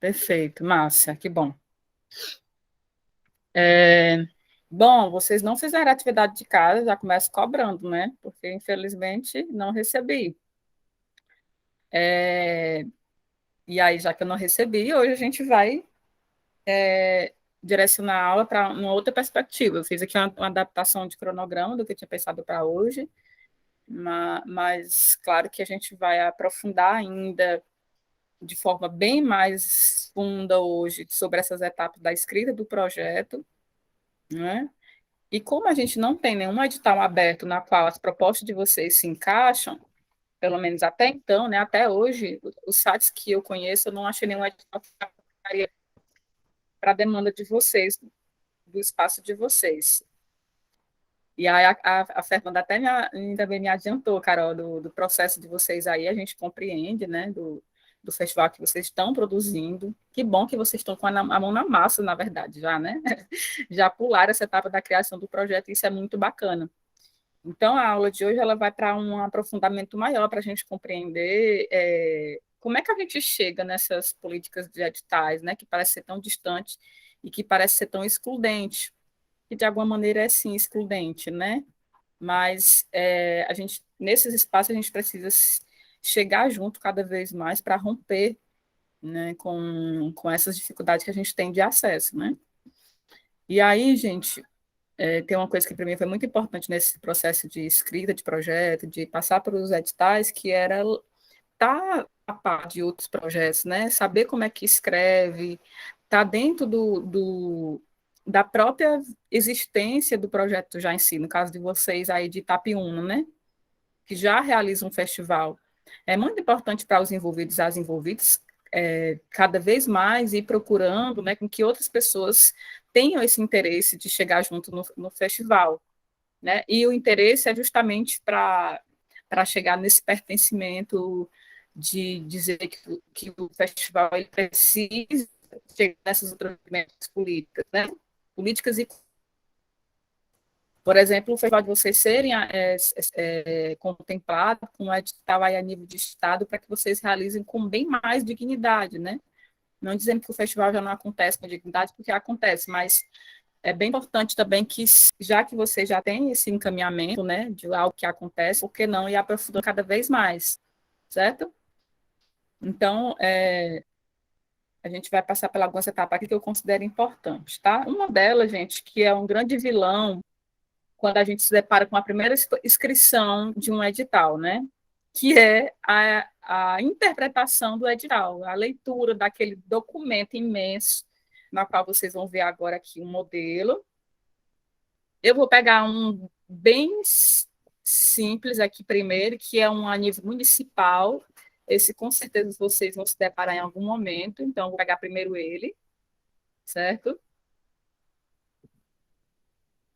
Perfeito, Márcia, que bom. É, bom, vocês não fizeram atividade de casa, já começo cobrando, né? Porque, infelizmente, não recebi. É, e aí, já que eu não recebi, hoje a gente vai direcionar a aula para uma outra perspectiva. Eu fiz aqui uma adaptação de cronograma do que eu tinha pensado para hoje, mas claro que a gente vai aprofundar ainda de forma bem mais funda hoje sobre essas etapas da escrita do projeto, né? E como a gente não tem nenhum edital aberto na qual as propostas de vocês se encaixam, pelo menos até então, né, até hoje, os sites que eu conheço, eu não achei nenhum edital para a demanda de vocês, do espaço de vocês. E aí a Fernanda até também me adiantou, Carol, do processo de vocês aí, a gente compreende, né, do festival que vocês estão produzindo. Que bom que vocês estão com a mão na massa, na verdade, já, né? Já pularam essa etapa da criação do projeto, e isso é muito bacana. Então, a aula de hoje ela vai para um aprofundamento maior para a gente compreender como é que a gente chega nessas políticas de editais, né, que parece ser tão distante e que parece ser tão excludente, que de alguma maneira é sim excludente, né? Mas a gente nesses espaços a gente precisa chegar junto cada vez mais para romper, né, com essas dificuldades que a gente tem de acesso, né? E aí, gente, tem uma coisa que para mim foi muito importante nesse processo de escrita de projeto, de passar por os editais, que era estar a par de outros projetos, né? Saber como é que escreve, estar dentro da própria existência do projeto já em si, no caso de vocês aí de Itapiúna, né? Que já realiza um festival. É muito importante para os envolvidos e as envolvidas cada vez mais ir procurando, né, com que outras pessoas tenham esse interesse de chegar junto no festival, né? E o interesse é justamente para chegar nesse pertencimento de dizer que o festival ele precisa chegar nessas outras políticas, né? Políticas e, por exemplo, o festival de vocês serem contemplados com um edital aí a nível de estado para que vocês realizem com bem mais dignidade, né? Não dizendo que o festival já não acontece com dignidade, porque acontece, mas é bem importante também que, já que você já tem esse encaminhamento, né, de algo que acontece, por que não ir aprofundando cada vez mais, certo? Então, a gente vai passar por algumas etapas aqui que eu considero importantes, tá? Uma delas, gente, que é um grande vilão quando a gente se depara com a primeira inscrição de um edital, né? Que é a interpretação do edital, a leitura daquele documento imenso, na qual vocês vão ver agora aqui um modelo. Eu vou pegar um bem simples aqui primeiro, que é um a nível municipal. Esse, com certeza, vocês vão se deparar em algum momento. Então, vou pegar primeiro ele, certo?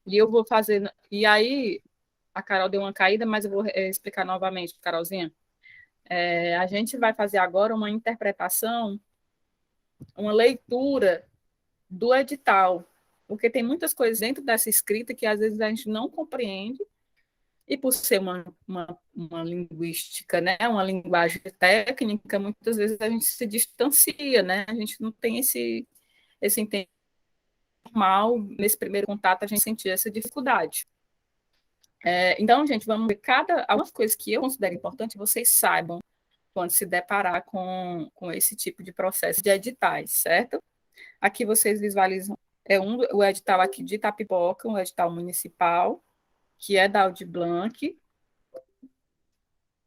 E eu vou fazer. E aí, a Carol deu uma caída, mas eu vou explicar novamente, Carolzinha. A gente vai fazer agora uma interpretação, uma leitura do edital, porque tem muitas coisas dentro dessa escrita que às vezes a gente não compreende, e por ser uma linguística, né, uma linguagem técnica, muitas vezes a gente se distancia, né, a gente não tem esse entendimento normal, nesse primeiro contato a gente sentir essa dificuldade. Então, gente, vamos ver algumas coisas que eu considero importante vocês saibam quando se deparar com esse tipo de processo de editais, certo? Aqui vocês visualizam o edital aqui de Itapipoca, um edital municipal, que é da Audi Blanc.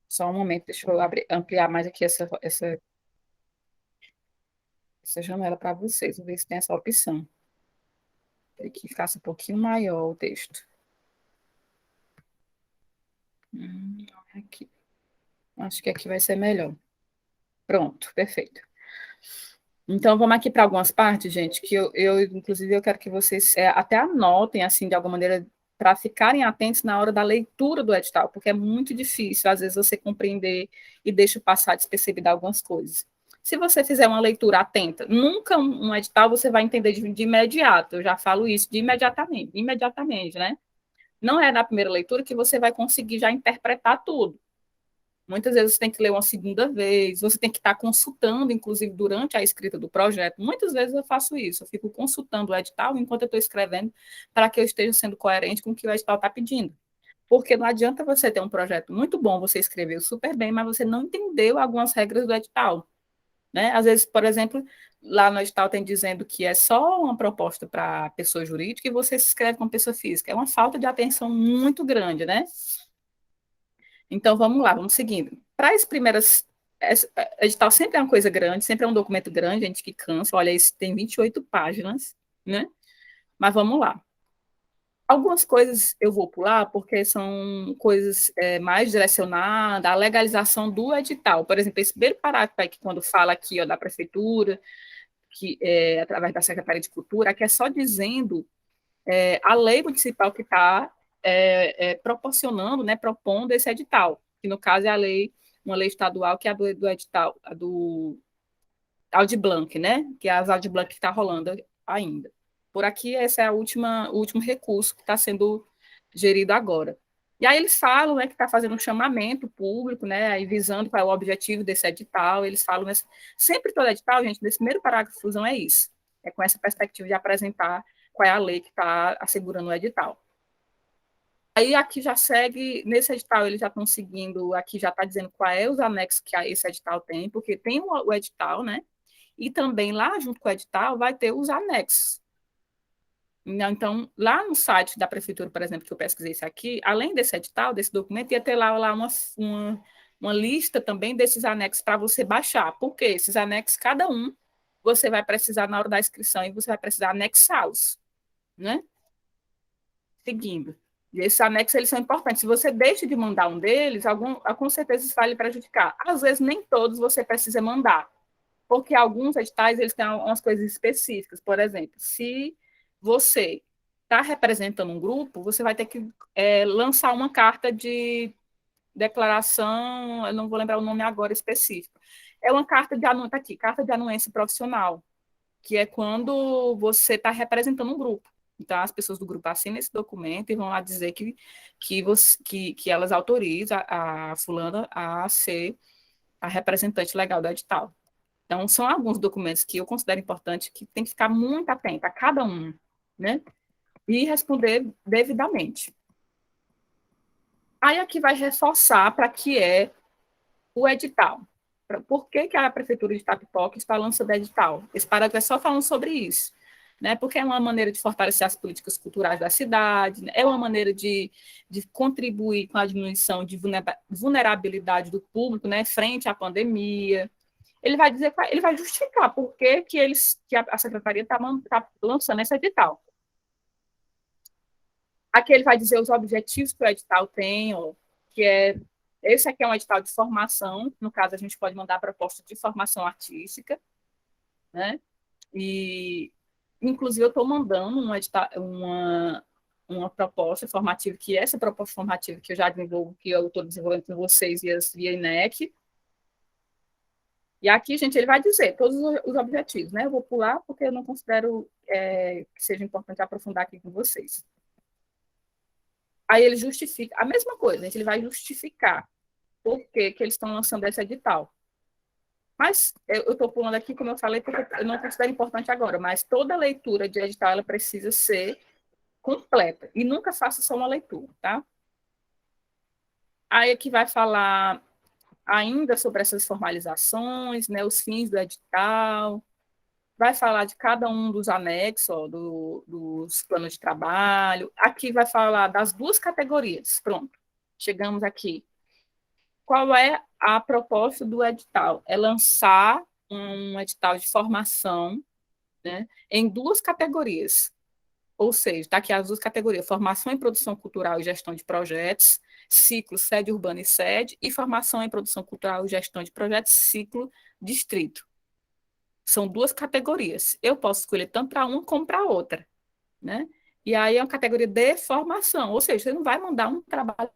Só um momento, deixa eu ampliar mais aqui essa janela para vocês, vou ver se tem essa opção. Queria que ficasse um pouquinho maior o texto. Aqui. Acho que aqui vai ser melhor. Pronto, perfeito. Então, vamos aqui para algumas partes, gente, que inclusive, eu quero que vocês até anotem, assim, de alguma maneira, para ficarem atentos na hora da leitura do edital, porque é muito difícil, às vezes, você compreender e deixa passar despercebido algumas coisas. Se você fizer uma leitura atenta, nunca um edital você vai entender de imediato, eu já falo isso, de imediatamente, né? Não é na primeira leitura que você vai conseguir já interpretar tudo. Muitas vezes você tem que ler uma segunda vez, você tem que estar consultando, inclusive, durante a escrita do projeto. Muitas vezes eu faço isso, eu fico consultando o edital enquanto eu estou escrevendo, para que eu esteja sendo coerente com o que o edital está pedindo. Porque não adianta você ter um projeto muito bom, você escreveu super bem, mas você não entendeu algumas regras do edital. Né? Às vezes, por exemplo, lá no edital tem dizendo que é só uma proposta para pessoa jurídica e você se inscreve como pessoa física. É uma falta de atenção muito grande, né? Então, vamos lá, vamos seguindo. Para as primeiras. Edital sempre é uma coisa grande, sempre é um documento grande, a gente que cansa. Olha, isso tem 28 páginas, né? Mas vamos lá. Algumas coisas eu vou pular porque são coisas mais direcionadas à legalização do edital. Por exemplo, esse primeiro parágrafo aqui, quando fala aqui ó, da prefeitura, que através da Secretaria de Cultura, que é só dizendo a lei municipal que está proporcionando, né, propondo esse edital, que no caso é a lei, uma lei estadual, que é a do edital, a do Audi Blanc, né, que é a Audi Blanc que está rolando ainda. Por aqui, esse é o último recurso que está sendo gerido agora. E aí eles falam, né, que está fazendo um chamamento público, né, aí visando qual é o objetivo desse edital, eles falam, sempre todo edital, gente, nesse primeiro parágrafo de fusão é isso, é com essa perspectiva de apresentar qual é a lei que está assegurando o edital. Aí aqui já segue, nesse edital eles já estão seguindo, aqui já está dizendo quais é os anexos que esse edital tem, porque tem o edital, né, e também lá junto com o edital vai ter os anexos. Então, lá no site da prefeitura, por exemplo, que eu pesquisei isso aqui, além desse edital, desse documento, ia ter lá uma lista também desses anexos para você baixar. Porque esses anexos, cada um, você vai precisar na hora da inscrição e você vai precisar anexá-los, né? Seguindo. E esses anexos, eles são importantes. Se você deixa de mandar um deles, com certeza isso vai lhe prejudicar. Às vezes, nem todos você precisa mandar, porque alguns editais eles têm umas coisas específicas. Por exemplo, se você está representando um grupo, você vai ter que lançar uma carta de declaração, eu não vou lembrar o nome agora específico. É uma carta de anuência, tá aqui, carta de anuência profissional, que é quando você está representando um grupo. Então, as pessoas do grupo assinam esse documento e vão lá dizer que elas autorizam a fulana a ser a representante legal do edital. Então, são alguns documentos que eu considero importante que tem que ficar muito atento a cada um, né? E responder devidamente. Aí aqui vai reforçar para que é o edital. Por que, que a Prefeitura de Itapipoca está lançando edital? Esse parágrafo é só falando sobre isso. Né, porque é uma maneira de fortalecer as políticas culturais da cidade, né, é uma maneira de contribuir com a diminuição de vulnerabilidade do público, né, frente à pandemia. Ele vai dizer, ele vai justificar por que a secretaria está lançando esse edital. Aqui ele vai dizer os objetivos que o edital tem, ó, que é esse aqui é um edital de formação, no caso a gente pode mandar proposta de formação artística, né? E inclusive eu estou mandando uma proposta formativa, que essa proposta formativa que eu já desenvolvo, que eu estou desenvolvendo com vocês via INEC. E aqui, gente, ele vai dizer todos os objetivos, né? Eu vou pular porque eu não considero que seja importante aprofundar aqui com vocês. Aí ele justifica, a mesma coisa, gente, ele vai justificar por que eles estão lançando esse edital. Mas eu estou pulando aqui, como eu falei, porque eu não considero importante agora, mas toda leitura de edital ela precisa ser completa, e nunca faça só uma leitura, tá? Aí aqui vai falar ainda sobre essas formalizações, né, os fins do edital, vai falar de cada um dos anexos, ó, dos planos de trabalho. Aqui vai falar das duas categorias. Pronto, chegamos aqui. Qual é a proposta do edital? É lançar um edital de formação, né, em duas categorias. Ou seja, está aqui as duas categorias: formação em produção cultural e gestão de projetos, ciclo sede urbana e sede, e formação em produção cultural e gestão de projetos, ciclo distrito. São duas categorias. Eu posso escolher tanto para uma como para outra, né? E aí é uma categoria de formação, ou seja, você não vai mandar um trabalho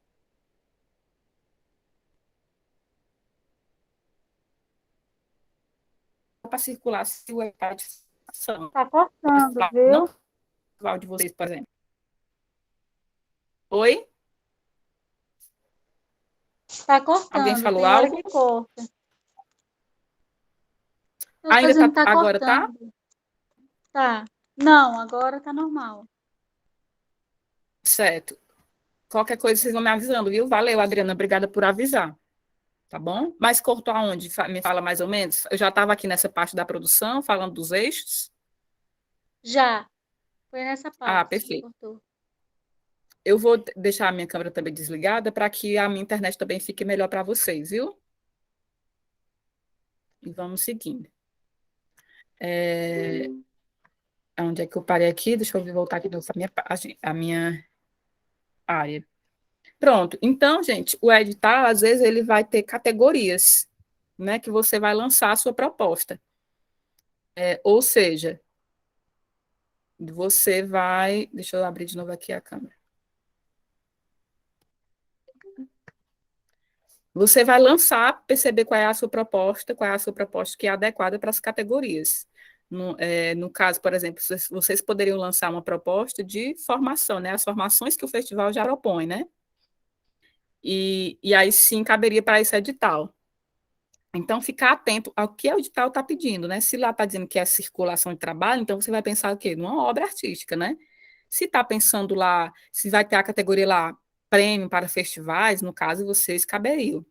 para circular se o edital de formação. Tá cortando, Não viu? o de vocês, por exemplo. Oi? Tá Alguém cortando, falou tem hora algo? que corta. Tô Ainda fazendo, tá, tá agora tá? cortando. Tá. Não, agora tá normal. Certo. Qualquer coisa vocês vão me avisando, viu? Valeu, Adriana, obrigada por avisar, tá bom? Mas cortou aonde? Me fala mais ou menos. Eu já estava aqui nessa parte da produção, falando dos eixos. Já. Foi nessa Ah, parte que perfeito. cortou. Eu vou deixar a minha câmera também desligada para que a minha internet também fique melhor para vocês, viu? E vamos seguindo. Onde é que eu parei aqui? Deixa eu voltar aqui para a minha área. Pronto. Então, gente, o edital, às vezes, ele vai ter categorias, né, que você vai lançar a sua proposta. Ou seja, você vai. Deixa eu abrir de novo aqui a câmera. Você vai lançar, perceber qual é a sua proposta que é adequada para as categorias. No caso, por exemplo, vocês poderiam lançar uma proposta de formação, né? As formações que o festival já propõe, né? E aí sim caberia para esse edital. Então, ficar atento ao que o edital está pedindo, né? Se lá está dizendo que é circulação de trabalho, então você vai pensar o quê? Numa obra artística, né? Se está pensando lá, se vai ter a categoria lá, prêmio para festivais, no caso, vocês caberiam.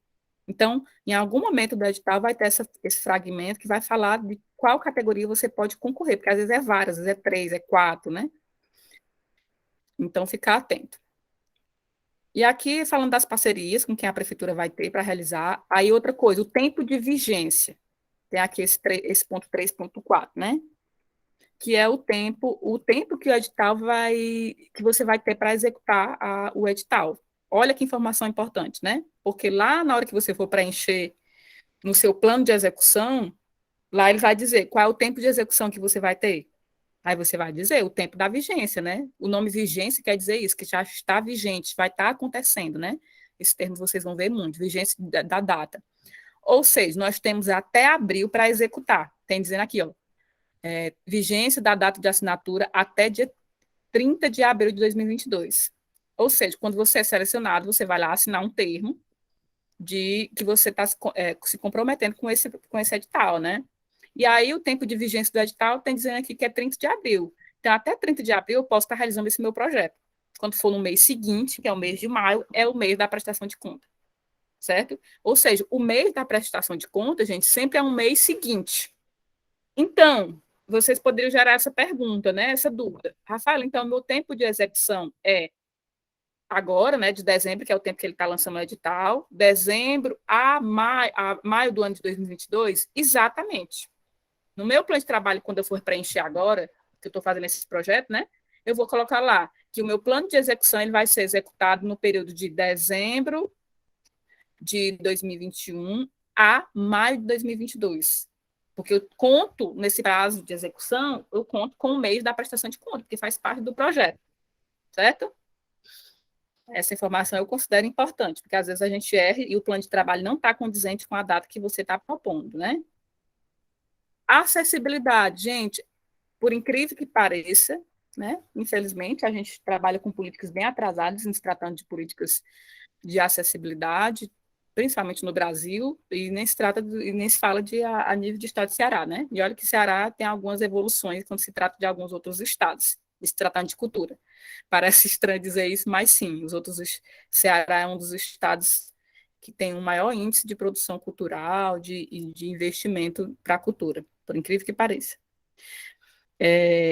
Então, em algum momento do edital vai ter esse fragmento que vai falar de qual categoria você pode concorrer, porque às vezes é várias, às vezes é 3, é 4, né? Então, ficar atento. E aqui, falando das parcerias com quem a prefeitura vai ter para realizar, aí outra coisa, o tempo de vigência. Tem aqui esse ponto 3.4, né? Que é o tempo que o edital que você vai ter para executar o edital. Olha que informação importante, né? Porque lá na hora que você for preencher no seu plano de execução, lá ele vai dizer qual é o tempo de execução que você vai ter. Aí você vai dizer o tempo da vigência, né? O nome vigência quer dizer isso, que já está vigente, vai estar acontecendo, né? Esse termo vocês vão ver muito, vigência da data. Ou seja, nós temos até abril para executar. Tem dizendo aqui, ó, vigência da data de assinatura até dia 30 de abril de 2022. Ou seja, quando você é selecionado, você vai lá assinar um termo de que você está se comprometendo com esse edital, né? E aí o tempo de vigência do edital tem dizendo aqui que é 30 de abril. Então, até 30 de abril eu posso estar realizando esse meu projeto. Quando for no mês seguinte, que é o mês de maio, é o mês da prestação de conta, certo? Ou seja, o mês da prestação de conta, gente, sempre é um mês seguinte. Então, vocês poderiam gerar essa pergunta, né? Essa dúvida. Rafael, então, meu tempo de execução é agora, né, de dezembro, que é o tempo que ele está lançando o edital, dezembro a maio do ano de 2022? Exatamente. No meu plano de trabalho, quando eu for preencher agora, que eu estou fazendo esse projeto, né, eu vou colocar lá que o meu plano de execução ele vai ser executado no período de dezembro de 2021 a maio de 2022. Porque eu conto, nesse prazo de execução, eu conto com o mês da prestação de conta, porque faz parte do projeto, certo? Essa informação eu considero importante, porque às vezes a gente erra e o plano de trabalho não está condizente com a data que você está propondo, né? Acessibilidade, gente, por incrível que pareça, né? Infelizmente, a gente trabalha com políticas bem atrasadas em se tratando de políticas de acessibilidade, principalmente no Brasil, e nem se fala a nível de estado de Ceará, né? E olha que Ceará tem algumas evoluções quando se trata de alguns outros estados, se tratando de cultura. Parece estranho dizer isso, mas sim, Ceará é um dos estados que tem o maior índice de produção cultural, de investimento para a cultura, por incrível que pareça.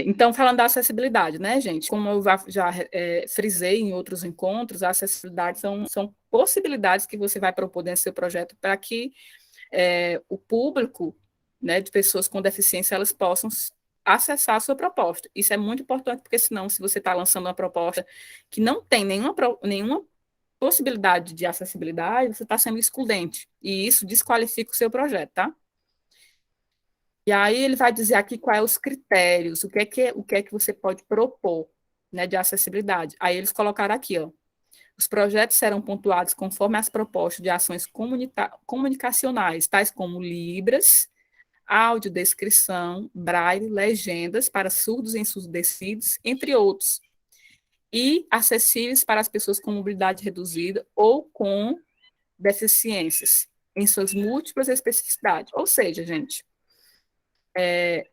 Então, falando da acessibilidade, né, gente? Como eu já frisei em outros encontros, a acessibilidade são possibilidades que você vai propor dentro do seu projeto para que o público, né, de pessoas com deficiência, elas possam acessar a sua proposta. Isso é muito importante, porque senão, se você está lançando uma proposta que não tem nenhuma possibilidade de acessibilidade, você está sendo excludente, e isso desqualifica o seu projeto, tá? E aí ele vai dizer aqui quais os critérios, o que é que você pode propor, né, de acessibilidade. Aí eles colocaram aqui, ó, os projetos serão pontuados conforme as propostas de ações comunicacionais, tais como libras, audiodescrição, braille, legendas para surdos e ensurdecidos, entre outros, e acessíveis para as pessoas com mobilidade reduzida ou com deficiências em suas múltiplas especificidades. Ou seja, gente,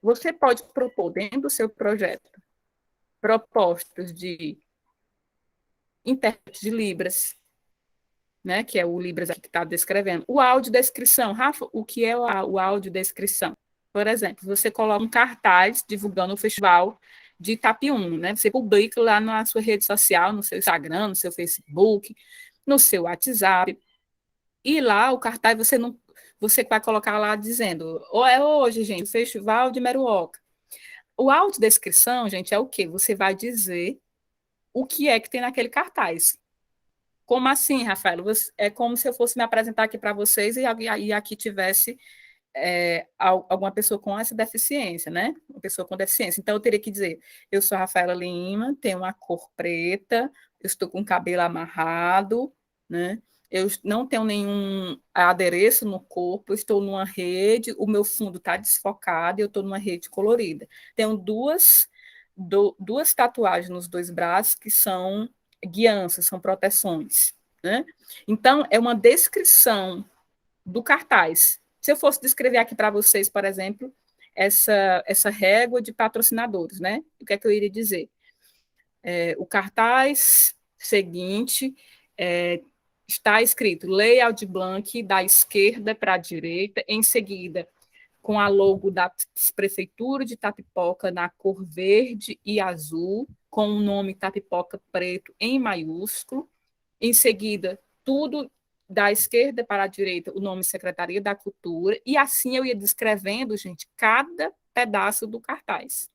você pode propor dentro do seu projeto propostas de intérprete de Libras, né, que é o Libras aqui que está descrevendo. O audiodescrição. Rafa, o que é o audiodescrição? Por exemplo, você coloca um cartaz divulgando o festival de Itapiúna, né? Você publica lá na sua rede social, no seu Instagram, no seu Facebook, no seu WhatsApp. E lá o cartaz você vai colocar lá dizendo: "Oh, é hoje, gente, o Festival de Meruoca". O audiodescrição, gente, é o quê? Você vai dizer o que é que tem naquele cartaz. Como assim, Rafael? É como se eu fosse me apresentar aqui para vocês e aqui tivesse alguma pessoa com essa deficiência, né? Uma pessoa com deficiência. Então, eu teria que dizer: eu sou a Rafaela Lima, tenho uma cor preta, eu estou com o cabelo amarrado, né? Eu não tenho nenhum adereço no corpo, estou numa rede, o meu fundo está desfocado e eu estou numa rede colorida. Tenho duas tatuagens nos dois braços que são guianças, são proteções, né? Então, é uma descrição do cartaz. Se eu fosse descrever aqui para vocês, por exemplo, essa régua de patrocinadores, né? O que é que eu iria dizer? O cartaz seguinte está escrito Lei Aldir Blanc da esquerda para a direita, em seguida, com a logo da Prefeitura de Tapipoca na cor verde e azul, com o nome Tapipoca Preto em maiúsculo, em seguida, tudo da esquerda para a direita, o nome Secretaria da Cultura, e assim eu ia descrevendo, gente, cada pedaço do cartaz,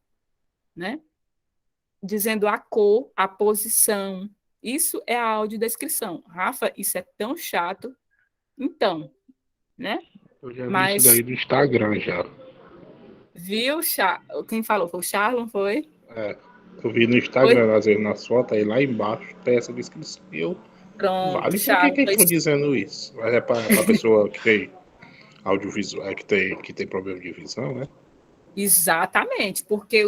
né? Dizendo a cor, a posição. Isso é a audiodescrição. Rafa, isso é tão chato. Então, né? Eu já vi isso daí Mas, no Instagram já. viu, quem falou? Foi o Charlon, foi? É, eu vi no Foi? Instagram, às vezes nas fotos, aí lá embaixo tem essa descrição. E eu, Pronto, vale, por que Charlon. eles estão dizendo isso? Mas é pra pessoa que tem audiovisual, que tem problema de visão, né? Exatamente, porque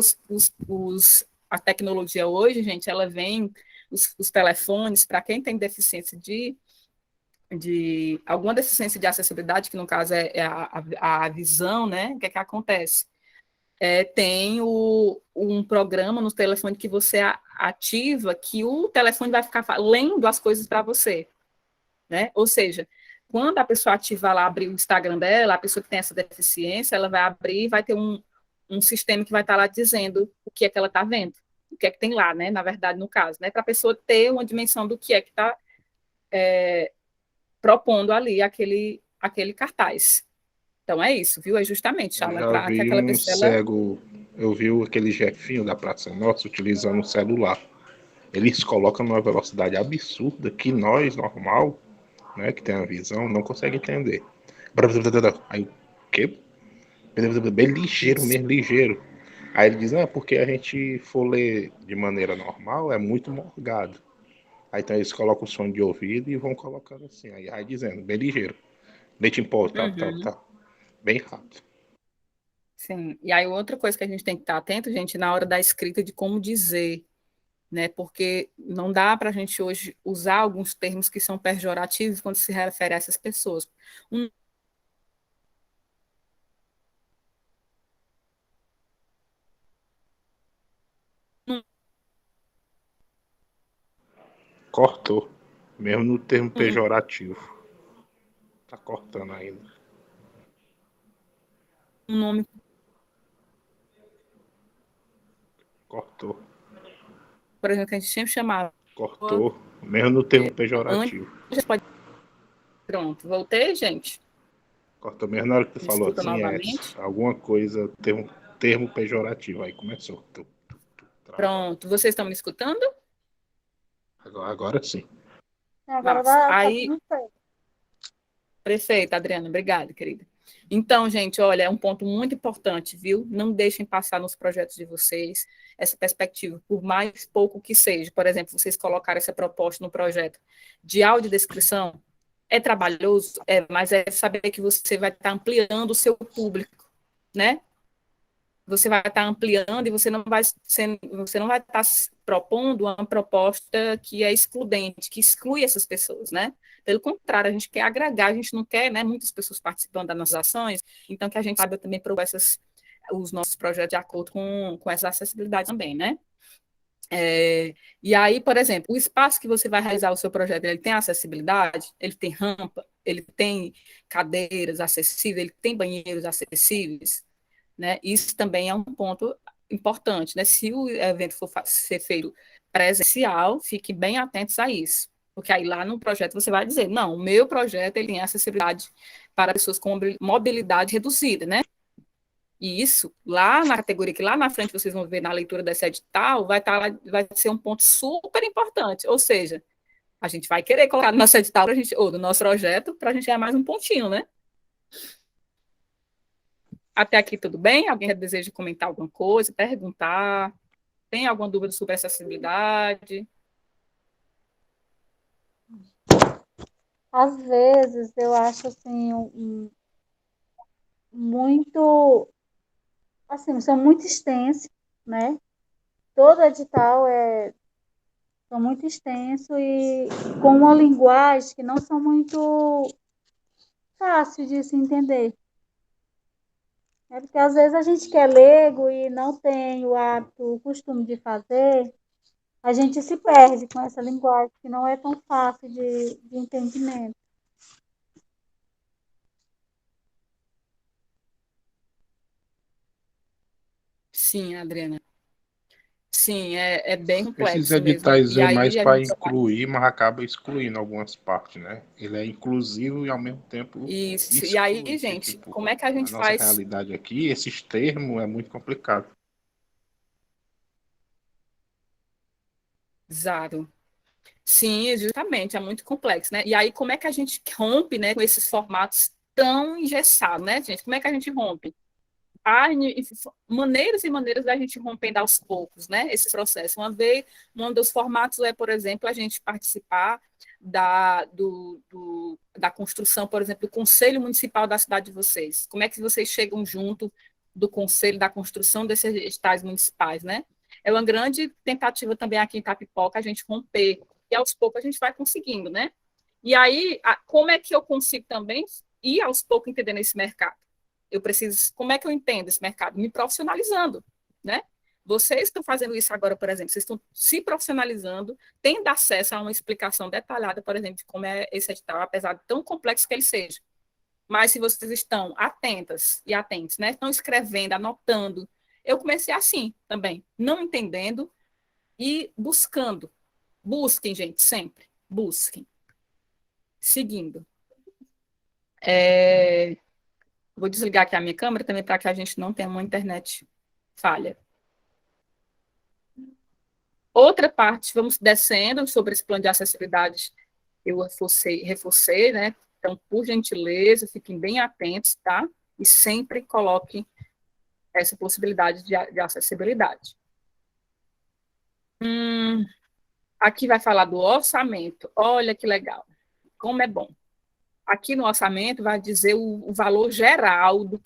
a tecnologia hoje, gente, ela vem, os telefones, para quem tem deficiência de alguma deficiência de acessibilidade, que no caso é a visão, né? O que é que acontece? Tem um programa no telefone que você ativa que o telefone vai ficar lendo as coisas para você, né? Ou seja, quando a pessoa ativa lá, abrir o Instagram dela, a pessoa que tem essa deficiência, ela vai abrir e vai ter um sistema que vai estar lá dizendo o que é que ela está vendo, o que é que tem lá, né? Na verdade, no caso, né? Para a pessoa ter uma dimensão do que é que está propondo ali aquele cartaz. Então é isso, viu? É justamente, Eu Charla, já para que vi aquela um pessoa ela... cego, eu vi aquele jefinho da Praça Nossa utilizando um celular. Eles colocam numa velocidade absurda que nós, normal, né, que tem a visão, não consegue entender. Aí, o quê? Bem ligeiro Isso. mesmo, ligeiro. Aí ele diz, porque a gente for ler de maneira normal, é muito morgado. Aí então eles colocam o som de ouvido e vão colocando assim. Aí vai dizendo, bem ligeiro. Leite em pó, tal, tal, Uhum. tal. Bem rápido. Sim. E aí outra coisa que a gente tem que estar atento, gente, na hora da escrita de como dizer, né? Porque não dá para a gente hoje usar alguns termos que são pejorativos quando se refere a essas pessoas. Um Cortou. Mesmo no termo um pejorativo. Tá cortando ainda. nome, Cortou. por exemplo, que a gente sempre chamava Cortou. Mesmo no termo antes, pejorativo. pode... Pronto, voltei, gente. Cortou mesmo na hora que tu Me falou escuta assim, novamente. alguma coisa, termo pejorativo. Aí começou. Travado. Pronto, vocês estão me escutando? Agora sim. Agora Massa. tá Aí, tudo certo. perfeito, Adriana, obrigada, querida. Então, gente, olha, é um ponto muito importante, viu? Não deixem passar nos projetos de vocês essa perspectiva, por mais pouco que seja. Por exemplo, vocês colocaram essa proposta no projeto de audiodescrição, é trabalhoso, mas é saber que você vai estar ampliando o seu público, né? você vai estar ampliando e você não vai estar propondo uma proposta que é excludente, que exclui essas pessoas, né? Pelo contrário, a gente quer agregar, a gente não quer, né, muitas pessoas participando das nossas ações, então que a gente saiba também propor os nossos projetos de acordo com essa acessibilidade também, né? E aí, por exemplo, o espaço que você vai realizar o seu projeto, ele tem acessibilidade, ele tem rampa, ele tem cadeiras acessíveis, ele tem banheiros acessíveis, né? Isso também é um ponto importante, né? Se o evento for ser feito presencial, fique bem atentos a isso, porque aí lá no projeto você vai dizer, não, o meu projeto ele tem acessibilidade para pessoas com mobilidade reduzida, né? E isso, lá na categoria que lá na frente vocês vão ver na leitura desse edital, vai ser um ponto super importante. Ou seja, a gente vai querer colocar no nosso edital ou no nosso projeto para a gente ganhar mais um pontinho, né? Até aqui tudo bem? Alguém deseja comentar alguma coisa, perguntar? Tem alguma dúvida sobre acessibilidade? Às vezes eu acho assim muito assim, são muito extensos, né? Todo edital são muito extenso e com uma linguagem que não são muito fácil de se entender. É porque às vezes a gente que é leigo e não tem o hábito, o costume de fazer, a gente se perde com essa linguagem que não é tão fácil de entendimento. Sim, Adriana. Sim, é bem Esses complexo mesmo. editais E é mais aí a para gente incluir, mas acaba excluindo algumas partes, né? Ele é inclusivo e ao mesmo tempo isso. E aí, exclui, que gente, tipo, como é que a a gente nossa faz? realidade aqui, esses termos é muito complicado. Exato. Sim, justamente, é muito complexo, né? E aí, como é que a gente rompe, né, com esses formatos tão engessados, né, gente? Como é que a gente rompe? Há maneiras e maneiras da gente rompendo aos poucos, né, esse processo. Um dos formatos é, por exemplo, a gente participar da construção, por exemplo, do Conselho Municipal da cidade de vocês. Como é que vocês chegam junto do Conselho, da construção desses editais municipais, né? É uma grande tentativa também aqui em Tapipoca a gente romper, e aos poucos a gente vai conseguindo, né? E aí, como é que eu consigo também ir aos poucos entendendo esse mercado? Eu preciso, como é que eu entendo esse mercado? Me profissionalizando, né? Vocês estão fazendo isso agora, por exemplo, vocês estão se profissionalizando, tendo acesso a uma explicação detalhada, por exemplo, de como é esse edital, apesar de tão complexo que ele seja. Mas se vocês estão atentas e atentos, né? Estão escrevendo, anotando. Eu comecei assim também, não entendendo e buscando. Busquem, gente, sempre. Busquem. Seguindo. Vou desligar aqui a minha câmera também para que a gente não tenha uma internet falha. Outra parte, vamos descendo sobre esse plano de acessibilidade, eu reforcei, né? Então, por gentileza, fiquem bem atentos, tá? E sempre coloquem essa possibilidade de acessibilidade. Aqui vai falar do orçamento. Olha que legal, como é bom. Aqui no orçamento vai dizer o valor geral do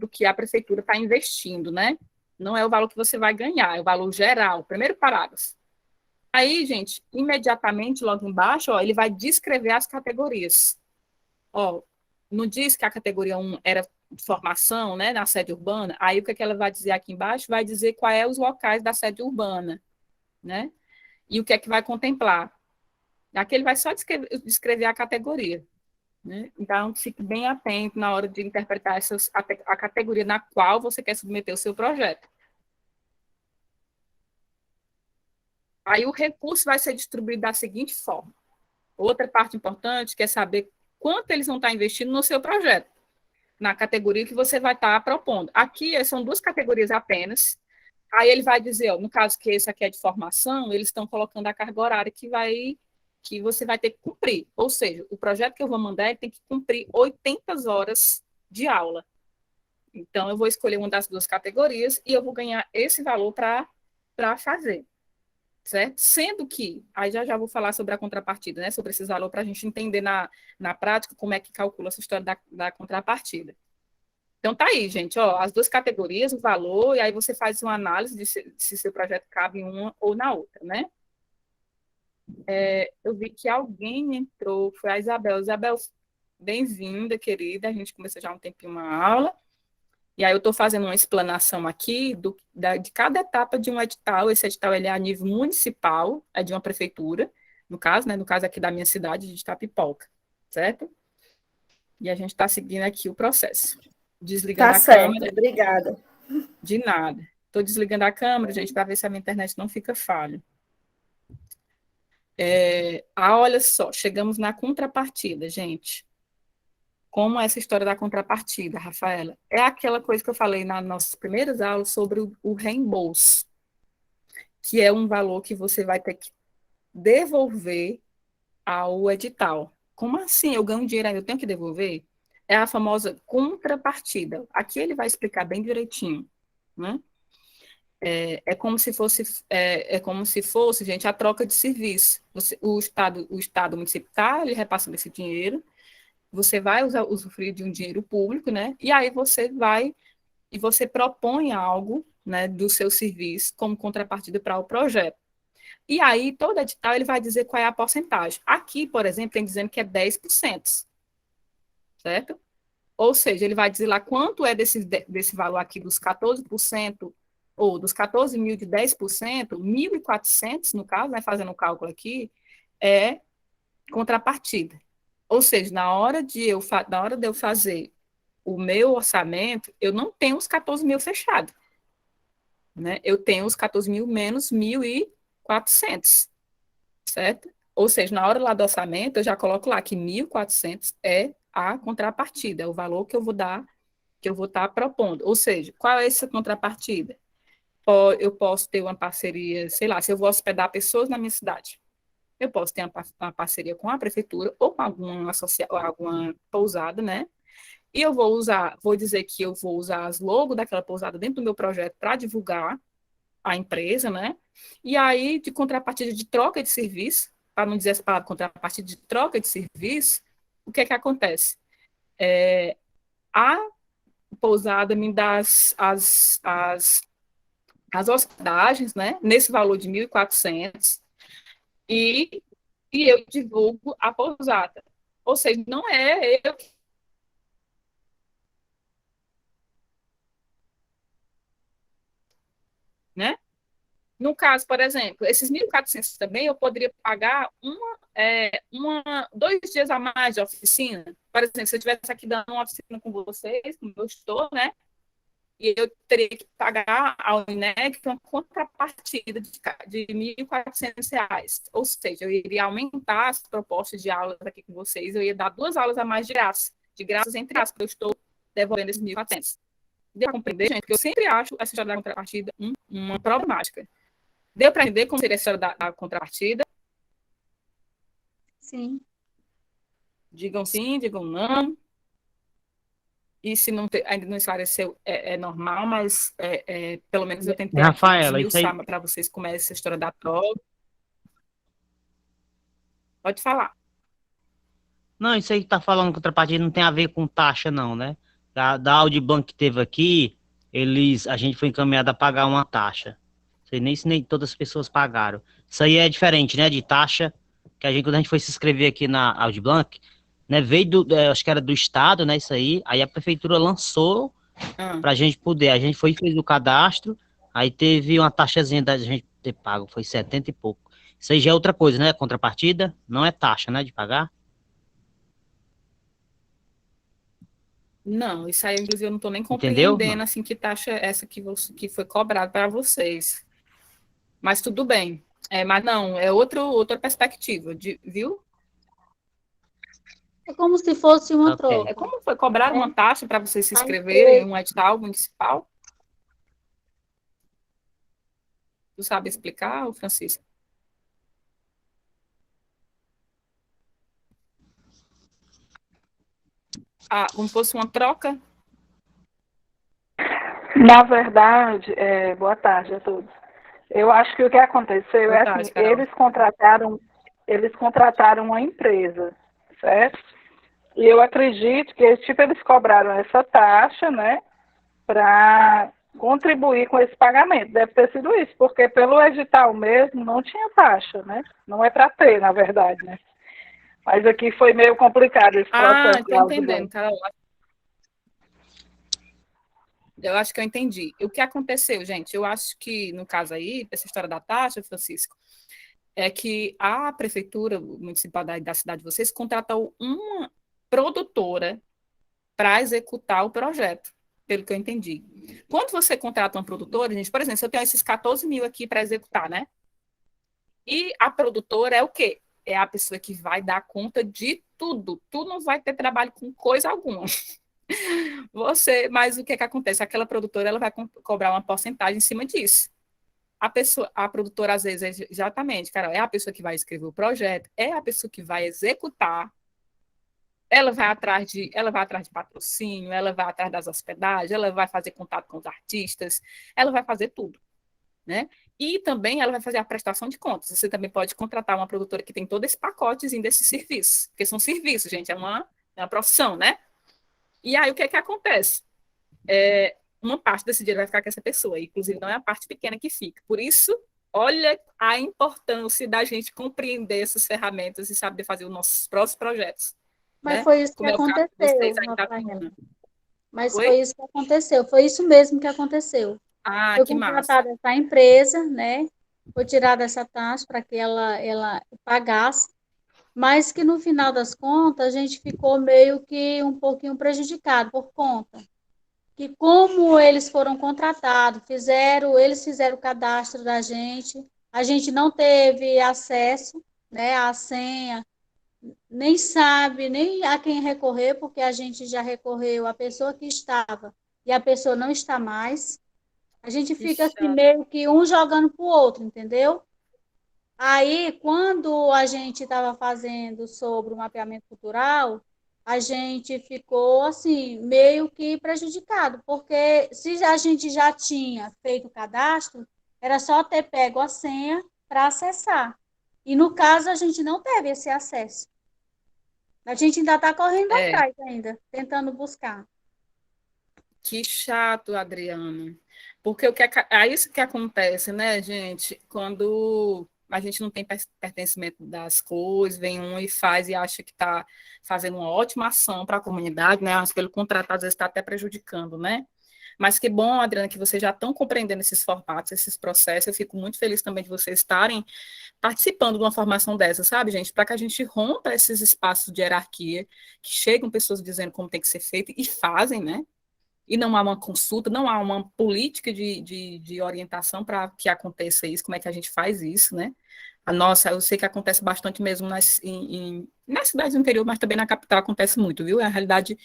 que a prefeitura está investindo, né? Não é o valor que você vai ganhar, é o valor geral, primeiro parágrafo. Aí, gente, imediatamente logo embaixo, ó, ele vai descrever as categorias. Ó, não diz que a categoria 1 era formação, né, na sede urbana. Aí o que, é que ela vai dizer aqui embaixo? Vai dizer quais é os locais da sede urbana, né? E o que é que vai contemplar. Aqui ele vai só descrever a categoria, né? Então, fique bem atento na hora de interpretar a categoria na qual você quer submeter o seu projeto. Aí o recurso vai ser distribuído da seguinte forma. Outra parte importante que é saber quanto eles vão estar investindo no seu projeto, na categoria que você vai estar propondo. Aqui são duas categorias apenas. Aí ele vai dizer, ó, no caso que esse aqui é de formação, eles estão colocando a carga horária que você vai ter que cumprir. Ou seja, o projeto que eu vou mandar ele tem que cumprir 80 horas de aula. Então, eu vou escolher uma das duas categorias e eu vou ganhar esse valor para fazer. Certo? Sendo que, aí já vou falar sobre a contrapartida, né? Sobre esses valores, para a gente entender na prática como é que calcula essa história da contrapartida. Então, tá aí, gente, ó, as duas categorias, o valor, e aí você faz uma análise de se seu projeto cabe em uma ou na outra, né? Eu vi que alguém entrou, foi a Isabel. Isabel, bem-vinda, querida. A gente começou já há um tempinho uma aula. E aí eu estou fazendo uma explanação aqui de cada etapa de um edital. Esse edital ele é a nível municipal, é de uma prefeitura, no caso, né? No caso aqui da minha cidade, de Itapipoca, certo? E a gente está seguindo aqui o processo. Desligando Tá a certo, câmera. obrigada. De nada. Estou desligando a câmera, gente, para ver se a minha internet não fica falha. Olha só, chegamos na contrapartida, gente. Como é essa história da contrapartida, Rafaela? É aquela coisa que eu falei nas nossas primeiras aulas sobre o reembolso, que é um valor que você vai ter que devolver ao edital. Como assim? Eu ganho dinheiro ainda, eu tenho que devolver? É a famosa contrapartida. Aqui ele vai explicar bem direitinho, né? Como se fosse, gente, a troca de serviço. O Estado municipal, ele repassa esse dinheiro, você vai usufruir de um dinheiro público, né? E aí você propõe algo, né, do seu serviço como contrapartida para o projeto. E aí, todo edital, ele vai dizer qual é a porcentagem. Aqui, por exemplo, tem dizendo que é 10%, certo? Ou seja, ele vai dizer lá quanto é desse valor aqui dos 14%, ou dos 14 mil de 10%, 1.400, no caso, né, fazendo o cálculo aqui, é contrapartida. Ou seja, na hora de eu fazer o meu orçamento, eu não tenho os 14 mil fechado, né? Eu tenho os 14 mil menos 1.400, certo? Ou seja, na hora lá do orçamento, eu já coloco lá que 1.400 é a contrapartida, é o valor que eu vou dar, que eu vou estar propondo. Ou seja, qual é essa contrapartida? Eu posso ter uma parceria, sei lá, se eu vou hospedar pessoas na minha cidade, eu posso ter uma parceria com a prefeitura ou com alguma pousada, né? E eu vou dizer que eu vou usar as logos daquela pousada dentro do meu projeto para divulgar a empresa, né? E aí, de contrapartida de troca de serviço, para não dizer essa palavra, contrapartida de troca de serviço, o que é que acontece? A pousada me dá as hospedagens, né? Nesse valor de 1.400 e, e eu divulgo a pousada. Ou seja, não é eu, né? No caso, por exemplo, esses 1.400 também eu poderia pagar 2 dias a mais de oficina. Por exemplo, se eu estivesse aqui dando uma oficina com vocês, como eu estou, né? E eu teria que pagar ao INEC uma contrapartida de R$ 1.400. Ou seja, eu iria aumentar as propostas de aulas aqui com vocês, eu ia dar 2 aulas a mais de graças entre aspas, eu estou devolvendo esses 1.400. Deu para compreender, gente? Porque eu sempre acho essa história da contrapartida uma problemática. Deu para entender como seria a história da contrapartida? Sim. Digam sim, digam não. E se não ainda não esclareceu, é normal, mas pelo menos eu tentei aqui Rafaela, isso aí. esmiuçar para vocês como é essa história da troca. Pode falar. Não, isso aí que tá falando contrapartida não tem a ver com taxa, não, né? Da Audiblanc que teve aqui, a gente foi encaminhado a pagar uma taxa. Sei nem se nem todas as pessoas pagaram. Isso aí é diferente, né? De taxa, que quando a gente foi se inscrever aqui na Audiblanc, né? Veio acho que era do estado, né? Isso aí a prefeitura lançou pra gente poder. A gente foi e fez o cadastro, aí teve uma taxazinha da gente ter pago, foi 70 e pouco. Isso aí já é outra coisa, né? Contrapartida, não é taxa, né? De pagar. Não, isso aí, inclusive, eu não estou nem Entendeu? compreendendo Não. assim que taxa é essa que foi cobrada para vocês. Mas tudo bem. Mas não, é outra perspectiva, viu? É como se fosse uma Ok. troca, Como foi cobrar né? uma taxa para vocês se A inscreverem em empresa, um edital municipal? Tu sabe explicar, Francisco? Como fosse uma troca? Na verdade, boa tarde a todos. Eu acho que o que aconteceu Boa é tarde, assim, Carol. eles contrataram uma empresa, certo? E eu acredito que, tipo, eles cobraram essa taxa, né, para contribuir com esse pagamento. Deve ter sido isso, porque pelo edital mesmo não tinha taxa, né? Não é para ter, na verdade, né? Mas aqui foi meio complicado esse processo de Estou entendendo, aluguel. Carol. Eu acho que eu entendi. O que aconteceu, gente? Eu acho que, no caso aí, essa história da taxa, Francisco, é que a prefeitura municipal da cidade de vocês contratou uma produtora para executar o projeto, pelo que eu entendi. Quando você contrata uma produtora, gente, por exemplo, se eu tenho esses 14 mil aqui para executar, né? E a produtora é o quê? É a pessoa que vai dar conta de tudo. Tu não vai ter trabalho com coisa alguma. Mas o que é que acontece? Aquela produtora ela vai cobrar uma porcentagem em cima disso. A produtora, às vezes, exatamente, cara, é a pessoa que vai escrever o projeto, é a pessoa que vai executar, ela vai atrás de patrocínio, ela vai atrás das hospedagens, ela vai fazer contato com os artistas, ela vai fazer tudo, né? E também ela vai fazer a prestação de contas. Você também pode contratar uma produtora que tem todo esse pacotezinho desses serviços, porque são serviços, gente, é uma profissão, né? E aí o que é que acontece? Uma parte desse dinheiro vai ficar com essa pessoa, inclusive não é a parte pequena que fica. Por isso, olha a importância da gente compreender essas ferramentas e saber fazer os nossos próprios projetos, Mas né? foi isso que Como é o caso de vocês aconteceu, aí da Rafaela. Pina. Mas foi Oi? isso que aconteceu. Foi isso mesmo que aconteceu. Ah, Foi que massa. contratada essa empresa, né? Foi tirada essa taxa para que ela pagasse, mas que no final das contas a gente ficou meio que um pouquinho prejudicado por conta que como eles foram contratados, eles fizeram o cadastro da gente, a gente não teve acesso, né, à senha, nem sabe nem a quem recorrer, porque a gente já recorreu à pessoa que estava e a pessoa não está mais. A gente Que fica assim chato. meio que um jogando para o outro, entendeu? Aí, quando a gente estava fazendo sobre o mapeamento cultural, a gente ficou assim, meio que prejudicado, porque se a gente já tinha feito o cadastro, era só ter pego a senha para acessar. E no caso, a gente não teve esse acesso. A gente ainda está correndo É, atrás ainda, tentando buscar. que chato, Adriana. Porque é isso que acontece, né, gente? Quando a gente não tem pertencimento das coisas, vem um e faz e acha que está fazendo uma ótima ação para a comunidade, né? Mas pelo contrário, às vezes está até prejudicando, né? Mas que bom, Adriana, que vocês já estão compreendendo esses formatos, esses processos. Eu fico muito feliz também de vocês estarem participando de uma formação dessa, sabe, gente? Para que a gente rompa esses espaços de hierarquia, que chegam pessoas dizendo como tem que ser feito e fazem, né? E não há uma consulta, não há uma política de orientação para que aconteça isso, como é que a gente faz isso, né? Nossa, eu sei que acontece bastante mesmo nas cidades do interior, mas também na capital acontece muito, viu? É a realidade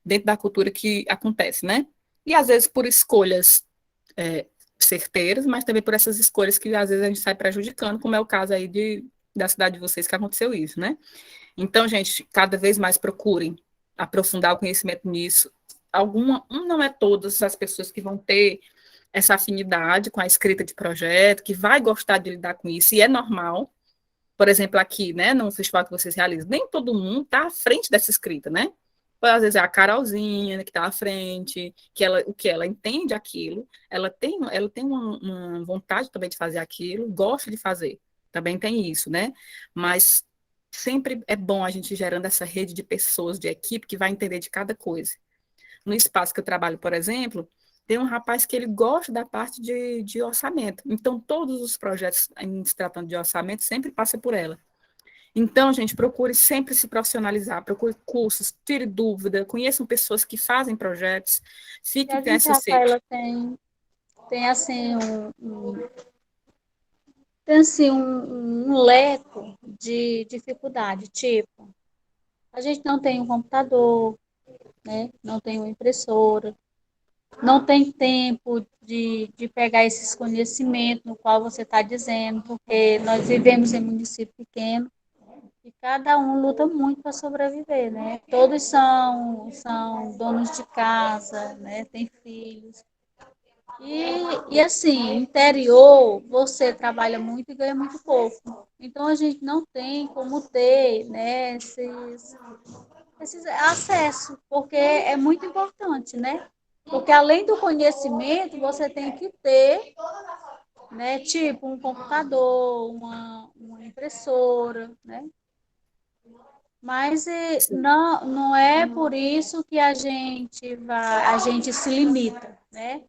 dentro da cultura que acontece, né? E às vezes por escolhas certeiras, mas também por essas escolhas que às vezes a gente sai prejudicando, como é o caso aí da cidade de vocês que aconteceu isso, né? Então, gente, cada vez mais procurem aprofundar o conhecimento nisso. Não é todas as pessoas que vão ter essa afinidade com a escrita de projeto, que vai gostar de lidar com isso, e é normal. Por exemplo, aqui, né, no festival que vocês realizam, nem todo mundo está à frente dessa escrita, né? Às vezes é a Carolzinha que está à frente, o que ela entende aquilo, ela tem uma vontade também de fazer aquilo, gosta de fazer, também tem isso, né? Mas sempre é bom a gente gerando essa rede de pessoas, de equipe, que vai entender de cada coisa. No espaço que eu trabalho, por exemplo, tem um rapaz que ele gosta da parte de orçamento. Então, todos os projetos, em se tratando de orçamento, sempre passa por ela. Então, gente, procure sempre se profissionalizar, procure cursos, tire dúvida, conheçam pessoas que fazem projetos, E fique a com gente, essa sede. Rafaela, tem assim tem assim um leco de dificuldade, tipo, a gente não tem um computador, né? Não tem uma impressora, não tem tempo de pegar esses conhecimentos no qual você está dizendo, porque nós vivemos em município pequeno e cada um luta muito para sobreviver, né? Todos são donos de casa, né? Tem filhos. E assim, interior, você trabalha muito e ganha muito pouco. Então, a gente não tem como ter, né, Esse acesso, porque é muito importante, né? Porque além do conhecimento, você tem que ter, né, tipo um computador, uma impressora, né? Mas não é por isso que a gente se limita, né?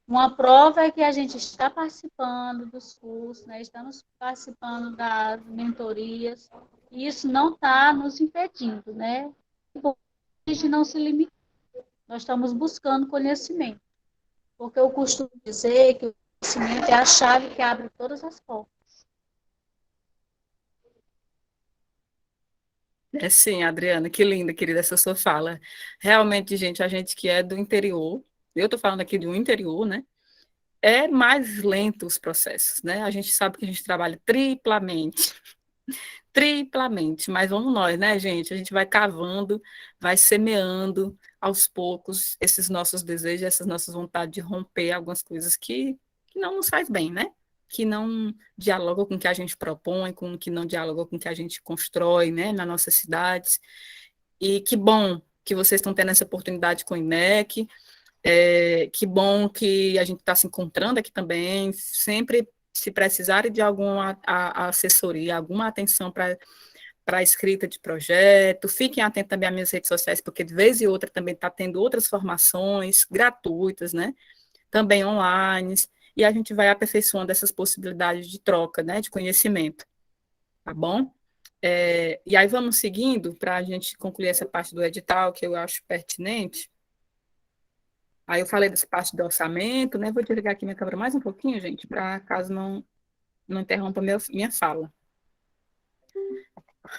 Uma prova é que a gente está participando dos cursos, né? Estamos participando das mentorias, e isso não está nos impedindo, né? A gente não se limita, nós estamos buscando conhecimento, porque eu costumo dizer que o conhecimento é a chave que abre todas as portas. É sim, Adriana, que linda, querida, essa sua fala. Realmente, gente, a gente que é do interior, eu estou falando aqui do interior, né? É mais lento os processos, né? A gente sabe que a gente trabalha triplamente, mas vamos nós, né, gente? A gente vai cavando, vai semeando aos poucos esses nossos desejos, essas nossas vontades de romper algumas coisas que não nos faz bem, né? Que não dialogam com o que a gente propõe, com o que não dialogam com o que a gente constrói, né, nas nossas cidades. E que bom que vocês estão tendo essa oportunidade com o INEC, que bom que a gente está se encontrando aqui também, sempre se precisarem de alguma assessoria, alguma atenção para a escrita de projeto, fiquem atentos também às minhas redes sociais, porque de vez em outra também está tendo outras formações gratuitas, né? Também online, e a gente vai aperfeiçoando essas possibilidades de troca, né? De conhecimento, tá bom? E aí vamos seguindo para a gente concluir essa parte do edital que eu acho pertinente. Aí eu falei dessa parte do orçamento, né? Vou desligar aqui minha câmera mais um pouquinho, gente, para caso não interrompa minha fala.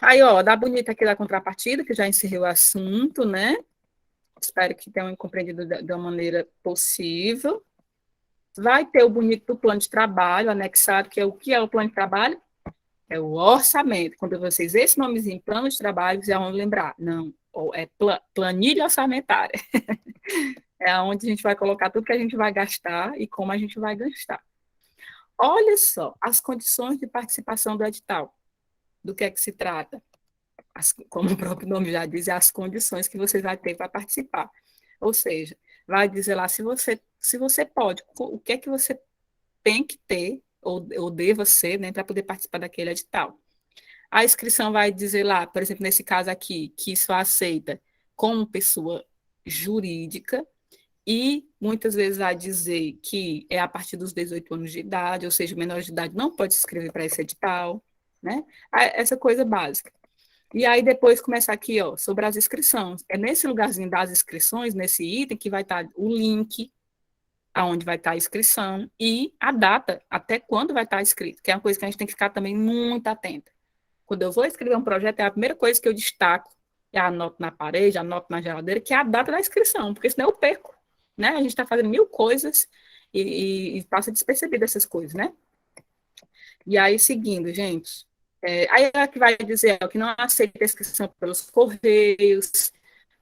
Aí, ó, dá bonita aqui da contrapartida, que já encerrei o assunto, né? Espero que tenham compreendido da maneira possível. Vai ter o bonito do plano de trabalho anexado, que é o que é o plano de trabalho? É o orçamento. Quando vocês esse nomezinho, plano de trabalho, já vão lembrar. Não, é planilha orçamentária. É onde a gente vai colocar tudo que a gente vai gastar e como a gente vai gastar. Olha só, as condições de participação do edital. Do que é que se trata? Como o próprio nome já diz, é as condições que você vai ter para participar. Ou seja, vai dizer lá se você pode, o que é que você tem que ter, ou deva ser, né, para poder participar daquele edital. A inscrição vai dizer lá, por exemplo, nesse caso aqui, que só aceita como pessoa jurídica, e muitas vezes vai dizer que é a partir dos 18 anos de idade, ou seja, menor de idade não pode se inscrever para esse edital, né? Essa coisa básica. E aí depois começa aqui, ó, sobre as inscrições. É nesse lugarzinho das inscrições, nesse item, que vai estar o link aonde vai estar a inscrição e a data, até quando vai estar escrito, que é uma coisa que a gente tem que ficar também muito atenta. Quando eu vou escrever um projeto, é a primeira coisa que eu destaco, eu anoto na parede, anoto na geladeira, que é a data da inscrição, porque senão eu perco, né? A gente está fazendo mil coisas e passa despercebido essas coisas, né? E aí, seguindo, gente, aí é que vai dizer que não aceita inscrição pelos correios,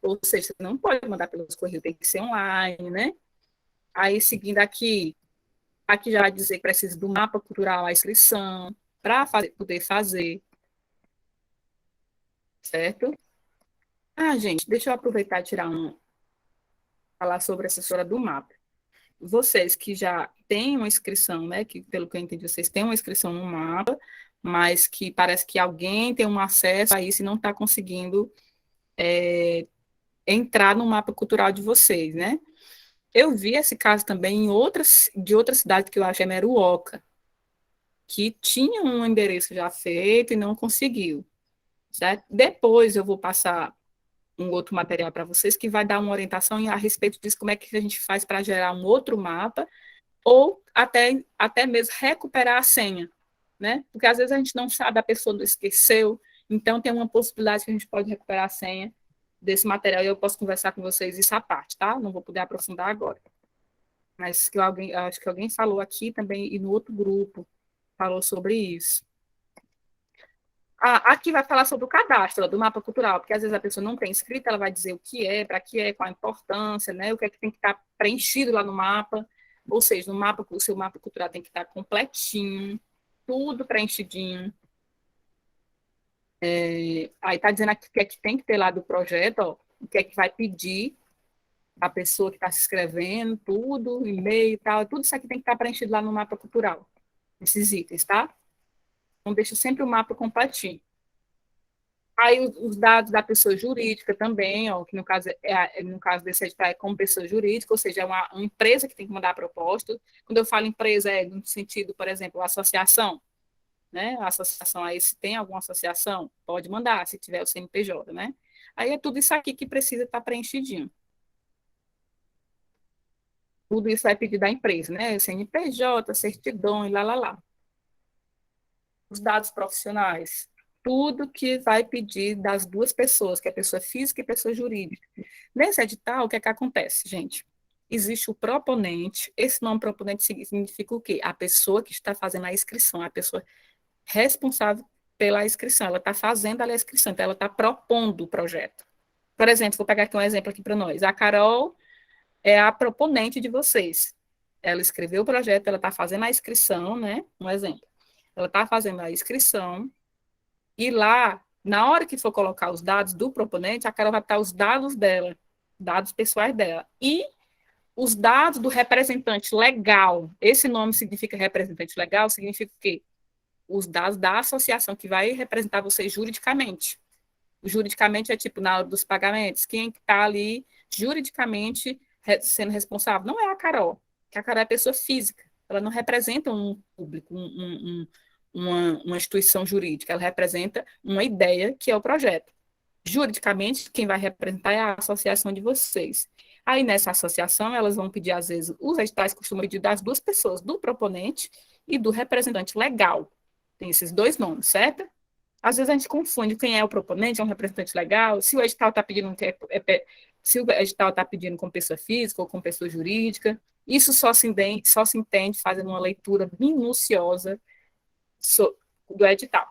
ou seja, você não pode mandar pelos correios, tem que ser online, né? Aí, seguindo aqui já vai dizer que precisa do mapa cultural, a inscrição, para poder fazer, certo? Ah, gente, deixa eu aproveitar e falar sobre essa história do mapa. Vocês que já têm uma inscrição, né, que pelo que eu entendi, vocês têm uma inscrição no mapa, mas que parece que alguém tem um acesso a isso e não está conseguindo entrar no mapa cultural de vocês, né? Eu vi esse caso também de outra cidade que eu acho que é Meruoca, que tinha um endereço já feito e não conseguiu, certo? Depois eu vou passar um outro material para vocês que vai dar uma orientação a respeito disso, como é que a gente faz para gerar um outro mapa ou até mesmo recuperar a senha, né? Porque às vezes a gente não sabe, a pessoa não esqueceu, então tem uma possibilidade que a gente pode recuperar a senha desse material e eu posso conversar com vocês isso à parte, tá? Não vou poder aprofundar agora. Mas acho que alguém falou aqui também e no outro grupo falou sobre isso. Aqui vai falar sobre o cadastro do mapa cultural, porque às vezes a pessoa não tem escrito, ela vai dizer o que é, para que é, qual a importância, né? O que é que tem que estar preenchido lá no mapa. Ou seja, no mapa, o seu mapa cultural tem que estar completinho, tudo preenchidinho. Aí está dizendo aqui o que é que tem que ter lá do projeto, ó, o que é que vai pedir a pessoa que está se inscrevendo, tudo, e-mail e tal, tudo isso aqui tem que estar preenchido lá no mapa cultural, esses itens, tá? Então, deixa sempre o mapa completinho. Aí, os dados da pessoa jurídica também, ó, que no caso, no caso desse edital é como pessoa jurídica, ou seja, é uma empresa que tem que mandar a proposta. Quando eu falo empresa, é no sentido, por exemplo, associação, né? A associação aí, se tem alguma associação, pode mandar, se tiver o CNPJ, né? Aí é tudo isso aqui que precisa estar preenchidinho. Tudo isso vai pedir da empresa, né? CNPJ, certidão e lá. Os dados profissionais, tudo que vai pedir das duas pessoas, que é pessoa física e pessoa jurídica. Nesse edital, o que é que acontece, gente? Existe o proponente, esse nome proponente significa o quê? A pessoa que está fazendo a inscrição, a pessoa responsável pela inscrição, ela está fazendo a inscrição, então ela está propondo o projeto. Por exemplo, vou pegar aqui um exemplo aqui para nós. A Carol é a proponente de vocês. Ela escreveu o projeto, ela está fazendo a inscrição, né? Um exemplo. Ela está fazendo a inscrição e lá, na hora que for colocar os dados do proponente, a Carol vai botar os dados dela, dados pessoais dela. E os dados do representante legal. Esse nome significa representante legal, significa o quê? Os dados da associação que vai representar vocês juridicamente. Juridicamente é tipo na hora dos pagamentos, quem está ali juridicamente sendo responsável não é a Carol, que a Carol é pessoa física, ela não representa um público, uma instituição jurídica, ela representa uma ideia que é o projeto. Juridicamente, quem vai representar é a associação de vocês. Aí, nessa associação, elas vão pedir, às vezes, os editais costumam pedir das duas pessoas, do proponente e do representante legal. Tem esses dois nomes, certo? Às vezes a gente confunde quem é o proponente, é um representante legal, se o edital está pedindo se o edital está pedindo com pessoa física ou com pessoa jurídica. Isso só se entende fazendo uma leitura minuciosa do edital.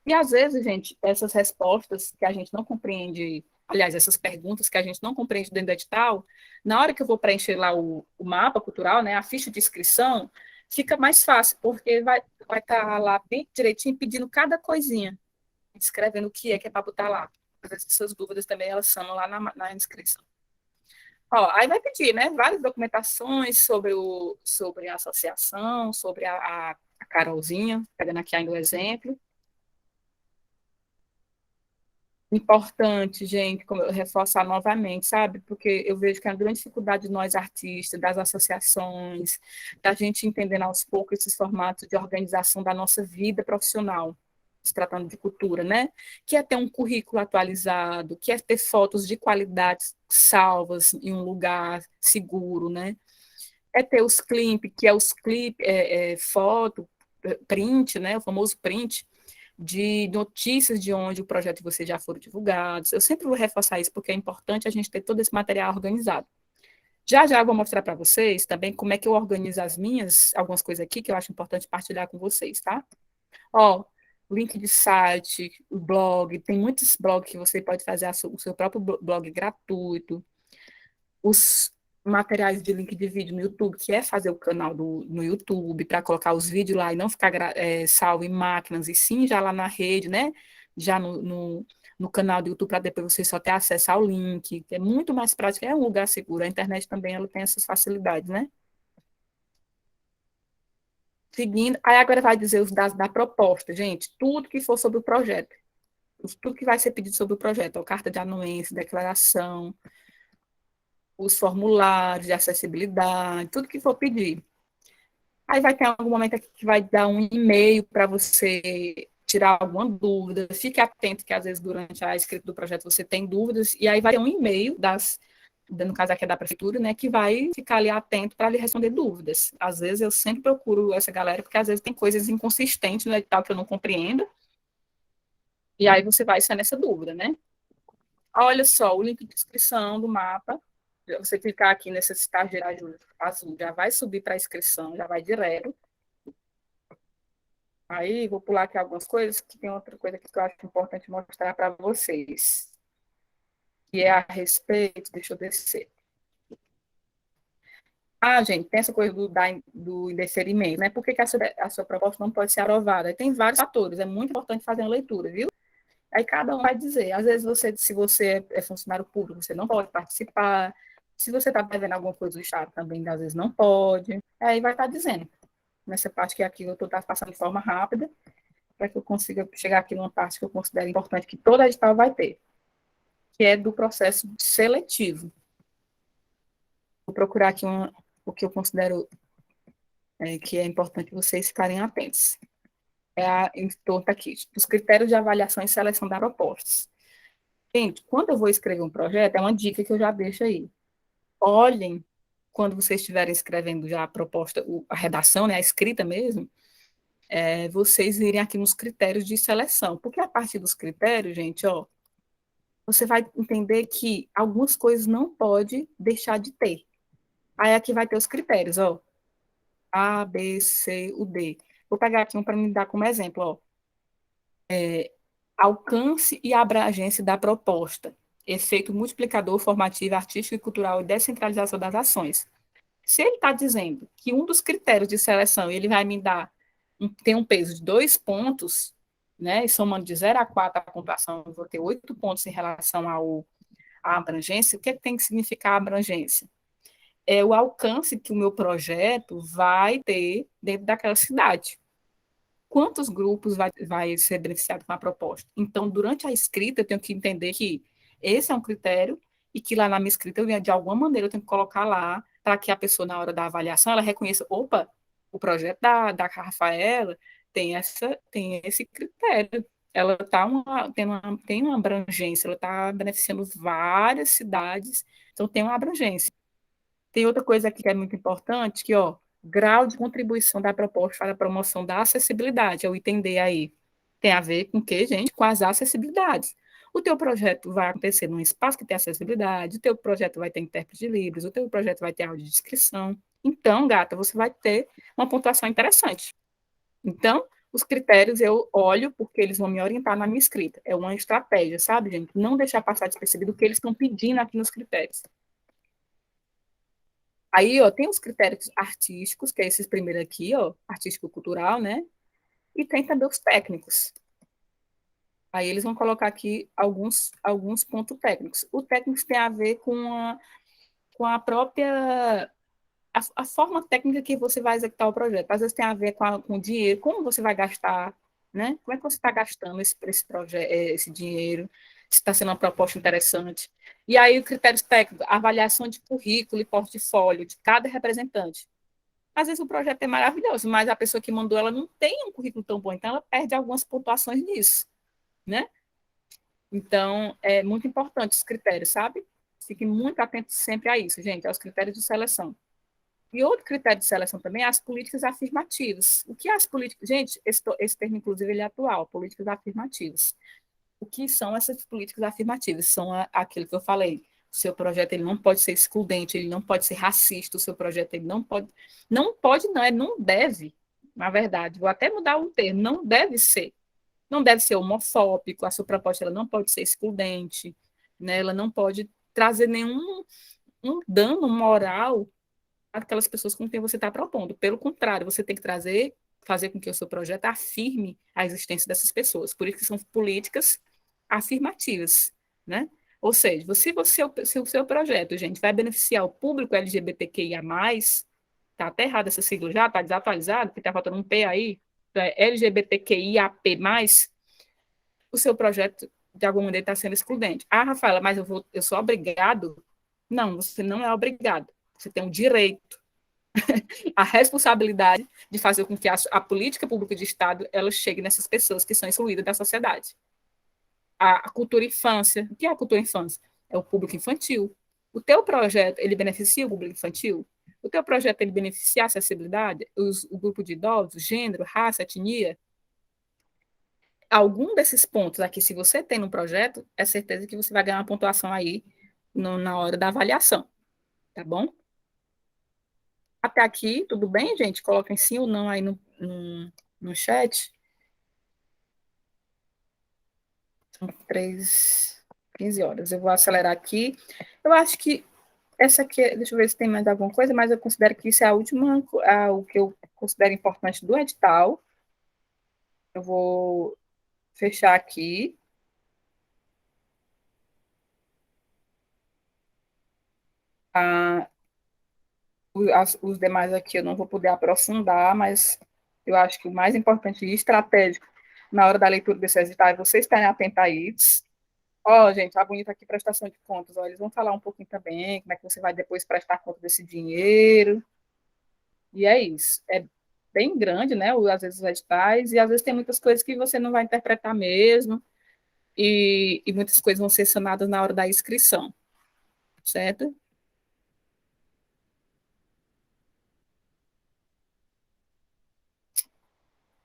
E às vezes, gente, essas respostas que a gente não compreende, aliás, essas perguntas que a gente não compreende dentro do edital, na hora que eu vou preencher lá o mapa cultural, né, a ficha de inscrição, fica mais fácil, porque vai estar lá bem direitinho pedindo cada coisinha, escrevendo o que é para botar lá. Às vezes essas dúvidas também elas são lá na inscrição. Ó, aí vai pedir, né, várias documentações sobre a associação, sobre a Carolzinha, pegando aqui ainda o exemplo. Importante, gente, como eu reforçar novamente, sabe? Porque eu vejo que é a grande dificuldade de nós artistas, das associações, da gente entendendo aos poucos esses formatos de organização da nossa vida profissional, se tratando de cultura, né? Que é ter um currículo atualizado, que é ter fotos de qualidade salvas em um lugar seguro, né? É ter os clipes, que é os clipes, foto, print, né? O famoso print, de notícias de onde o projeto de vocês já foram divulgados. Eu sempre vou reforçar isso, porque é importante a gente ter todo esse material organizado. Já já eu vou mostrar para vocês também como é que eu organizo algumas coisas aqui que eu acho importante partilhar com vocês, tá? Ó, link de site, o blog, tem muitos blogs que você pode fazer o seu próprio blog gratuito, os materiais de link de vídeo no YouTube, que é fazer o canal no YouTube para colocar os vídeos lá e não ficar salvo em máquinas, e sim já lá na rede, né? Já no canal do YouTube, para depois você só ter acesso ao link, que é muito mais prático, é um lugar seguro. A internet também ela tem essas facilidades, né? Seguindo, aí agora vai dizer os dados da proposta, gente, tudo que for sobre o projeto, tudo que vai ser pedido sobre o projeto, a carta de anuência, declaração, os formulários de acessibilidade, tudo que for pedir. Aí vai ter algum momento aqui que vai dar um e-mail para você tirar alguma dúvida. Fique atento que às vezes durante a escrita do projeto você tem dúvidas, e aí vai ter um e-mail no caso aqui é da prefeitura, né, que vai ficar ali atento para lhe responder dúvidas. Às vezes eu sempre procuro essa galera, porque às vezes tem coisas inconsistentes no edital que eu não compreendo, e aí você vai sair nessa dúvida, né? Olha só, o link de inscrição do mapa, você clicar aqui nesse estágio azul, já vai subir para a inscrição, já vai direto. Aí, vou pular aqui algumas coisas, que tem outra coisa que eu acho importante mostrar para vocês, que é a respeito, deixa eu descer. gente, tem essa coisa do indeferimento, né? Por que a sua proposta não pode ser aprovada? Tem vários fatores, é muito importante fazer uma leitura, viu? Aí cada um vai dizer, às vezes se você é funcionário público, você não pode participar, se você está devendo alguma coisa do Estado também, às vezes não pode, aí vai estar dizendo, nessa parte que aqui eu estou passando de forma rápida, para que eu consiga chegar aqui numa parte que eu considero importante que toda edital vai ter, que é do processo seletivo. Vou procurar aqui o que eu considero que é importante vocês ficarem atentos. Em torno aqui, dos critérios de avaliação e seleção das propostas. Gente, quando eu vou escrever um projeto, é uma dica que eu já deixo aí. Olhem, quando vocês estiverem escrevendo já a proposta, a redação, né, a escrita mesmo, vocês irem aqui nos critérios de seleção. Porque a partir dos critérios, gente, ó, você vai entender que algumas coisas não pode deixar de ter. Aí aqui vai ter os critérios, ó. A, B, C, o D. Vou pegar aqui um para me dar como exemplo, ó. Alcance e abrangência da proposta, efeito multiplicador, formativo, artístico e cultural e descentralização das ações. Se ele está dizendo que um dos critérios de seleção ele vai me dar tem um peso de 2 pontos, né, e somando de 0 a 4 a pontuação, eu vou ter 8 pontos em relação à abrangência. O que tem que significar a abrangência? É o alcance que o meu projeto vai ter dentro daquela cidade. Quantos grupos vai ser beneficiado com a proposta? Então, durante a escrita, eu tenho que entender que esse é um critério e que lá na minha escrita, de alguma maneira, eu tenho que colocar lá para que a pessoa, na hora da avaliação, ela reconheça, opa, o projeto da Rafaela tem esse critério. Ela tem uma abrangência, ela está beneficiando várias cidades, então tem uma abrangência. Tem outra coisa aqui que é muito importante, que, ó, grau de contribuição da proposta para a promoção da acessibilidade, é o item D aí. Tem a ver com o quê, gente? Com as acessibilidades. O teu projeto vai acontecer num espaço que tem acessibilidade, o teu projeto vai ter intérprete de Libras, o teu projeto vai ter audiodescrição. Então, gata, você vai ter uma pontuação interessante. Então, os critérios eu olho porque eles vão me orientar na minha escrita. É uma estratégia, sabe, gente? Não deixar passar despercebido o que eles estão pedindo aqui nos critérios. Aí, ó, tem os critérios artísticos, que é esses primeiros aqui, ó, artístico-cultural, né? E tem também os técnicos. Aí eles vão colocar aqui alguns pontos técnicos. O técnico tem a ver com a própria a forma técnica que você vai executar o projeto. Às vezes tem a ver com o dinheiro, como você vai gastar, né? Como é que você está gastando esse projeto, esse dinheiro, se está sendo uma proposta interessante. E aí, os critérios técnicos, avaliação de currículo e portfólio de cada representante. Às vezes o projeto é maravilhoso, mas a pessoa que mandou ela não tem um currículo tão bom, então ela perde algumas pontuações nisso, né? Então, é muito importante os critérios, sabe? Fiquem muito atentos sempre a isso, gente, aos critérios de seleção. E outro critério de seleção também é as políticas afirmativas. O que é as políticas? Gente, esse termo, inclusive, ele é atual, políticas afirmativas. O que são essas políticas afirmativas? São aquilo que eu falei. O seu projeto ele não pode ser excludente, ele não pode ser racista, o seu projeto ele não deve, na verdade, vou até mudar o termo, não deve ser homofóbico, a sua proposta ela não pode ser excludente, né? Ela não pode trazer nenhum um dano moral aquelas pessoas com quem você está propondo. Pelo contrário, você tem que fazer com que o seu projeto afirme a existência dessas pessoas. Por isso que são políticas afirmativas, né? Ou seja, se o seu projeto, gente, vai beneficiar o público LGBTQIA+, tá até errado essa sigla já, tá desatualizado, porque tá faltando um P aí, LGBTQIAP+, o seu projeto, de alguma maneira, está sendo excludente. Ah, Rafaela, mas eu sou obrigado? Não, você não é obrigado. Você tem o direito, a responsabilidade de fazer com que a política pública de Estado ela chegue nessas pessoas que são excluídas da sociedade. A cultura infância, o que é a cultura infância? É o público infantil. O teu projeto, ele beneficia o público infantil? O teu projeto, ele beneficia a acessibilidade? O grupo de idosos, gênero, raça, etnia? Algum desses pontos aqui, se você tem no projeto, é certeza que você vai ganhar uma pontuação aí na hora da avaliação, tá bom? Até aqui, tudo bem, gente? Coloquem sim ou não aí no chat. São 15 horas. Eu vou acelerar aqui. Eu acho que essa aqui, deixa eu ver se tem mais alguma coisa, mas eu considero que isso é a última, o que eu considero importante do edital. Eu vou fechar aqui. Ah, os demais aqui eu não vou poder aprofundar, mas eu acho que o mais importante e estratégico na hora da leitura desse edital é vocês estarem atentos a isso. Ó, gente, tá bonito aqui prestação de contas. Ó, eles vão falar um pouquinho também como é que você vai depois prestar conta desse dinheiro. E é isso. É bem grande, né? Às vezes os editais, e às vezes tem muitas coisas que você não vai interpretar mesmo, e muitas coisas vão ser sanadas na hora da inscrição, certo?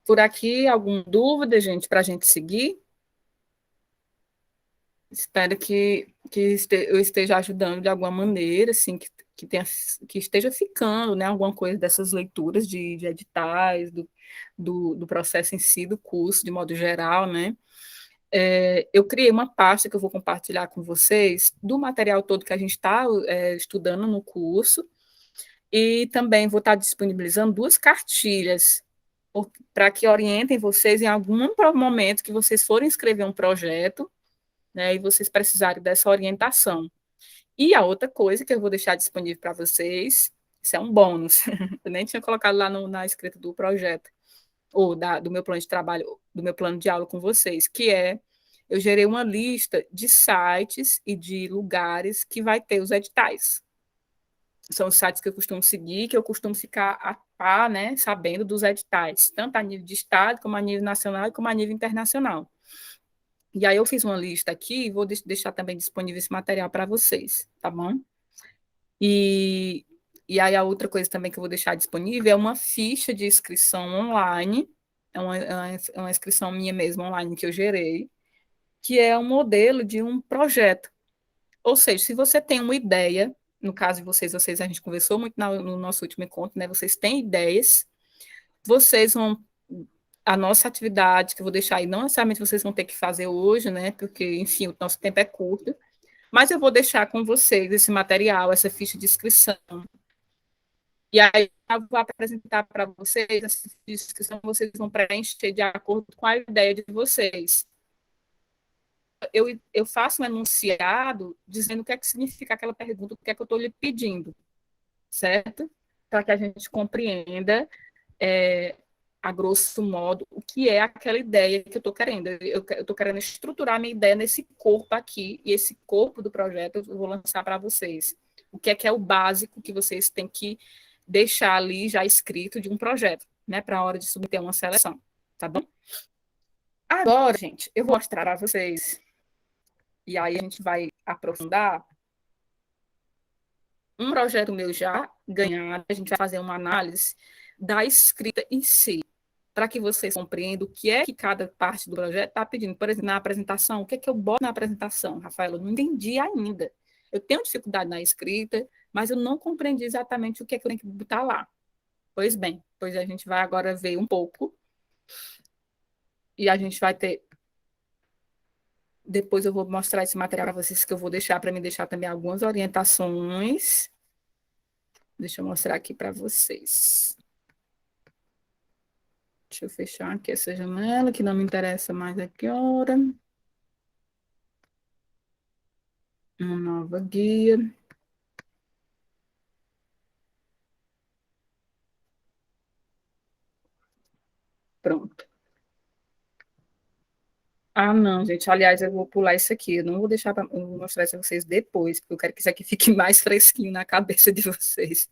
Por aqui, alguma dúvida, gente, para a gente seguir? Espero que eu esteja ajudando de alguma maneira, assim, que esteja ficando, né, alguma coisa dessas leituras de editais, do processo em si, do curso, de modo geral, né? Eu criei uma pasta que eu vou compartilhar com vocês do material todo que a gente está estudando no curso, e também vou estar disponibilizando 2 cartilhas para que orientem vocês em algum momento que vocês forem escrever um projeto, né, e vocês precisarem dessa orientação. E a outra coisa que eu vou deixar disponível para vocês, isso é um bônus, eu nem tinha colocado lá na escrita do projeto, ou do meu plano de trabalho, do meu plano de aula com vocês, que eu gerei uma lista de sites e de lugares que vai ter os editais. São os sites que eu costumo seguir, que eu costumo ficar a par, né, sabendo dos editais, tanto a nível de estado, como a nível nacional e como a nível internacional. E aí eu fiz uma lista aqui e vou deixar também disponível esse material para vocês, tá bom? E, e aí a outra coisa também que eu vou deixar disponível é uma ficha de inscrição online, é uma inscrição minha mesma online que eu gerei, que é um modelo de um projeto. Ou seja, se você tem uma ideia, no caso de vocês a gente conversou muito no nosso último encontro, né? Vocês têm ideias, vocês vão. A nossa atividade, que eu vou deixar aí, não necessariamente vocês vão ter que fazer hoje, né? Porque, enfim, o nosso tempo é curto, mas eu vou deixar com vocês esse material, essa ficha de inscrição. E aí eu vou apresentar para vocês essa ficha de inscrição, vocês vão preencher de acordo com a ideia de vocês. Eu faço um enunciado dizendo o que é que significa aquela pergunta, o que é que eu estou lhe pedindo, certo? Para que a gente compreenda, a grosso modo, o que é aquela ideia que eu estou querendo. Eu estou querendo estruturar a minha ideia nesse corpo aqui, e esse corpo do projeto eu vou lançar para vocês. O que é o básico que vocês têm que deixar ali já escrito de um projeto, né, para a hora de submeter uma seleção, tá bom? Agora, gente, eu vou mostrar para vocês, e aí a gente vai aprofundar um projeto meu já ganhado, a gente vai fazer uma análise da escrita em si, para que vocês compreendam o que é que cada parte do projeto está pedindo. Por exemplo, na apresentação, o que é que eu boto na apresentação, Rafaela? Eu não entendi ainda. Eu tenho dificuldade na escrita, mas eu não compreendi exatamente o que é que eu tenho que botar lá. Pois bem, pois a gente vai agora ver um pouco, e a gente vai ter. Depois eu vou mostrar esse material para vocês, que eu vou deixar para me deixar também algumas orientações. Deixa eu mostrar aqui para vocês. Deixa eu fechar aqui essa janela, que não me interessa mais a que hora. Uma nova guia. Pronto. Ah, não, gente. Aliás, eu vou pular isso aqui. Eu não vou deixar para mostrar isso a vocês depois, porque eu quero que isso aqui fique mais fresquinho na cabeça de vocês.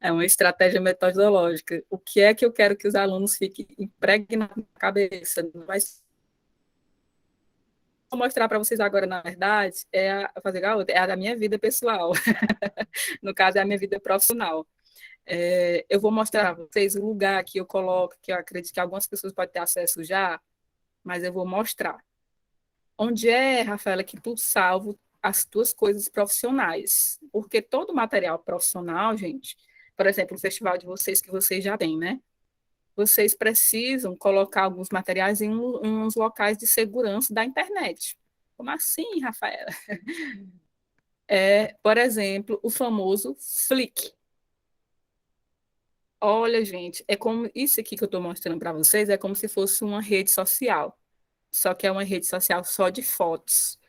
É uma estratégia metodológica. O que é que eu quero que os alunos fiquem impregnados na cabeça? Não vai vou mostrar para vocês agora, na verdade, é a da minha vida pessoal. No caso, é a minha vida profissional. Eu vou mostrar para vocês o lugar que eu coloco, que eu acredito que algumas pessoas podem ter acesso já, mas eu vou mostrar. Onde é, Rafaela, que tu salvo as tuas coisas profissionais? Porque todo material profissional, gente, por exemplo, o festival de vocês que vocês já têm, né? Vocês precisam colocar alguns materiais em uns locais de segurança da internet. Como assim, Rafaela? É, por exemplo, o famoso Flick. Olha, gente, é como isso aqui que eu estou mostrando para vocês, é como se fosse uma rede social, só que é uma rede social só de fotos.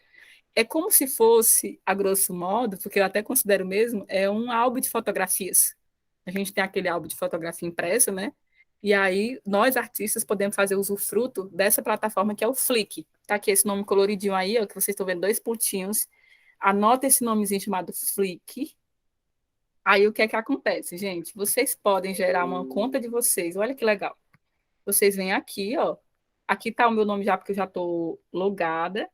É como se fosse, a grosso modo, porque eu até considero mesmo, é um álbum de fotografias. A gente tem aquele álbum de fotografia impressa, né? E aí, nós artistas podemos fazer usufruto dessa plataforma que é o Flick. Tá aqui esse nome coloridinho aí, ó, que vocês estão vendo, dois pontinhos. Anota esse nomezinho chamado Flick. Aí, o que é que acontece, gente? Vocês podem gerar uma conta de vocês. Olha que legal. Vocês vêm aqui, ó. Aqui tá o meu nome já, porque eu já estou logada,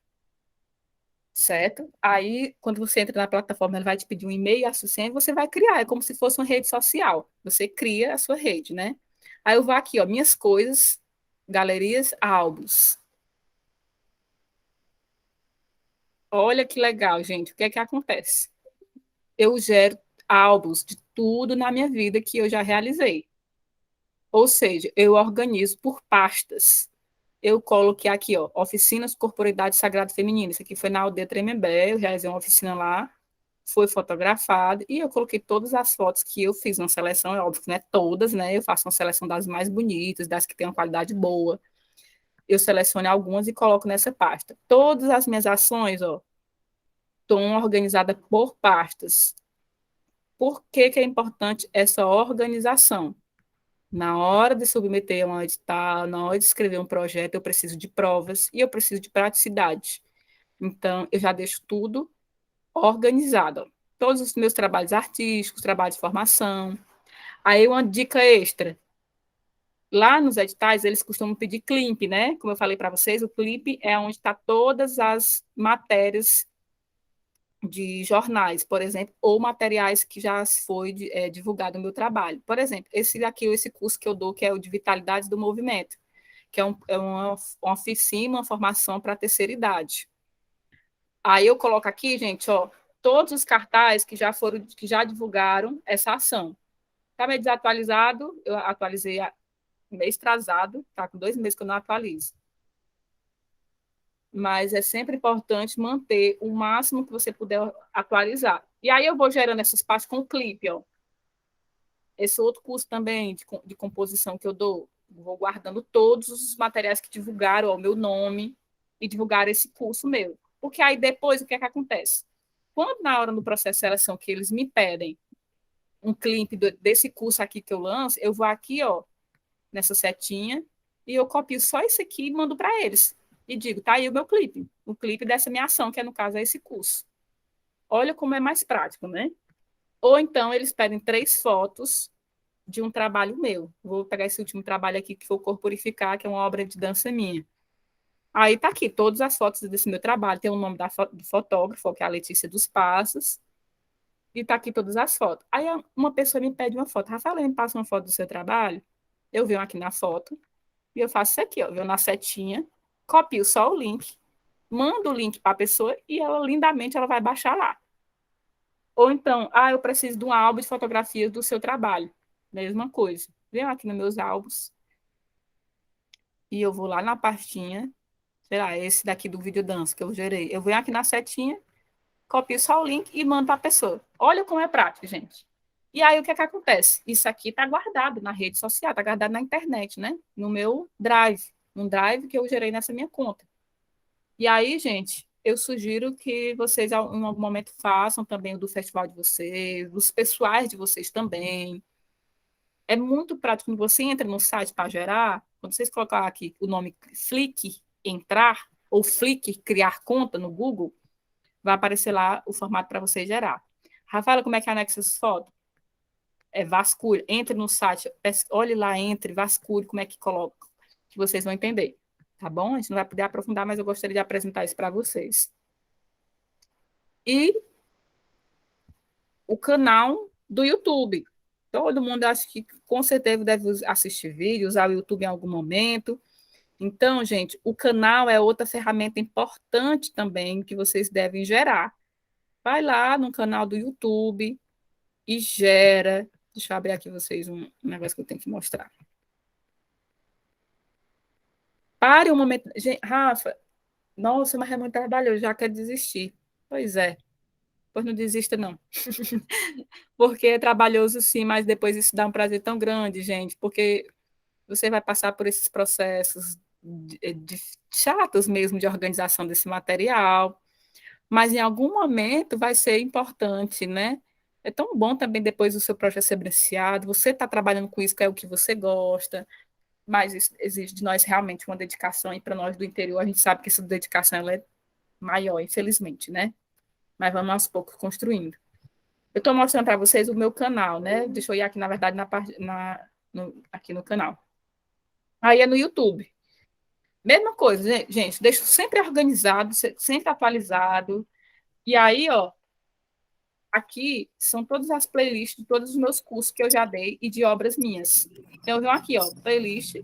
certo? Aí, quando você entra na plataforma, ela vai te pedir um e-mail e a sua senha, e você vai criar, é como se fosse uma rede social. Você cria a sua rede, né? Aí eu vou aqui, ó, minhas coisas, galerias, álbuns. Olha que legal, gente. O que é que acontece? Eu gero álbuns de tudo na minha vida que eu já realizei. Ou seja, eu organizo por pastas. Eu coloquei aqui, ó, oficinas corporidade sagrado feminino. Isso aqui foi na aldeia Tremembé, eu realizei uma oficina lá, foi fotografado e eu coloquei todas as fotos que eu fiz uma seleção, é óbvio que não é todas, né? Eu faço uma seleção das mais bonitas, das que têm uma qualidade boa. Eu seleciono algumas e coloco nessa pasta. Todas as minhas ações, ó, estão organizadas por pastas. Por que que é importante essa organização? Na hora de submeter um edital, na hora de escrever um projeto, eu preciso de provas e eu preciso de praticidade. Então, eu já deixo tudo organizado. Todos os meus trabalhos artísticos, trabalho de formação. Aí, uma dica extra. Lá nos editais, eles costumam pedir clipe, né? Como eu falei para vocês, o clipe é onde está todas as matérias de jornais, por exemplo, ou materiais que já foi divulgado no meu trabalho. Por exemplo, esse curso que eu dou, que é o de Vitalidade do Movimento, que é uma oficina, uma formação para a terceira idade. Aí eu coloco aqui, gente, ó, todos os cartazes que já divulgaram essa ação. Está meio desatualizado, eu atualizei mês atrasado, tá com 2 meses que eu não atualizo. Mas é sempre importante manter o máximo que você puder atualizar. E aí eu vou gerando essas partes com o clipe, ó. Esse outro curso também de composição que eu dou, vou guardando todos os materiais que divulgaram o meu nome e divulgaram esse curso meu. Porque aí depois o que é que acontece? Quando na hora do processo de seleção que eles me pedem um clipe desse curso aqui que eu lanço, eu vou aqui, ó, nessa setinha e eu copio só isso aqui e mando para eles. E digo, tá aí o clipe dessa minha ação, que no caso é esse curso. Olha como é mais prático, né? Ou então eles pedem 3 fotos de um trabalho meu. Vou pegar esse último trabalho aqui, que foi o Corporificar, que é uma obra de dança minha. Aí tá aqui todas as fotos desse meu trabalho, tem o nome do fotógrafo, que é a Letícia dos Passos, e tá aqui todas as fotos. Aí uma pessoa me pede uma foto. Rafael, me passa uma foto do seu trabalho? Eu venho aqui na foto, e eu faço isso aqui, ó, venho na setinha, copio só o link, mando o link para a pessoa e ela lindamente ela vai baixar lá. Ou então, eu preciso de um álbum de fotografias do seu trabalho. Mesma coisa. Venho aqui nos meus álbuns e eu vou lá na pastinha, sei lá, esse daqui do vídeo dança que eu gerei. Eu venho aqui na setinha, copio só o link e mando para a pessoa. Olha como é prático, gente. E aí, o que é que acontece? Isso aqui está guardado na rede social, está guardado na internet, né? No meu Drive, num Drive que eu gerei nessa minha conta. E aí, gente, eu sugiro que vocês, em algum momento, façam também o do festival de vocês, dos pessoais de vocês também. É muito prático quando você entra no site para gerar, quando vocês colocar aqui o nome Flick, entrar, ou Flick, criar conta no Google, vai aparecer lá o formato para você gerar. Rafaela, como é que anexa essas fotos? É vasculho, entre no site, olhe lá, entre, vasculho, como é que coloca, que vocês vão entender. Tá bom? A gente não vai poder aprofundar, mas eu gostaria de apresentar isso para vocês. E o canal do YouTube. Todo mundo acha que com certeza deve assistir vídeo, usar o YouTube em algum momento. Então, gente, o canal é outra ferramenta importante também que vocês devem gerar. Vai lá no canal do YouTube e gera. Deixa eu abrir aqui vocês um negócio que eu tenho que mostrar. Pare um momento. Gente, Rafa, nossa, mas é muito trabalhoso, já quero desistir. Pois é. Pois não desista, não. Porque é trabalhoso, sim, mas depois isso dá um prazer tão grande, gente, porque você vai passar por esses processos chatos mesmo de organização desse material, mas em algum momento vai ser importante, né? É tão bom também depois do seu projeto ser beneficiado, você está trabalhando com isso, que é o que você gosta, mas isso exige de nós realmente uma dedicação, e para nós do interior, a gente sabe que essa dedicação ela é maior, infelizmente, né? Mas vamos aos poucos construindo. Eu estou mostrando para vocês o meu canal, né? Deixa eu ir aqui, na verdade, aqui no canal. Aí é no YouTube. Mesma coisa, gente, deixo sempre organizado, sempre atualizado. E aí, ó, aqui são todas as playlists de todos os meus cursos que eu já dei e de obras minhas. Então, eu venho aqui, ó, playlist.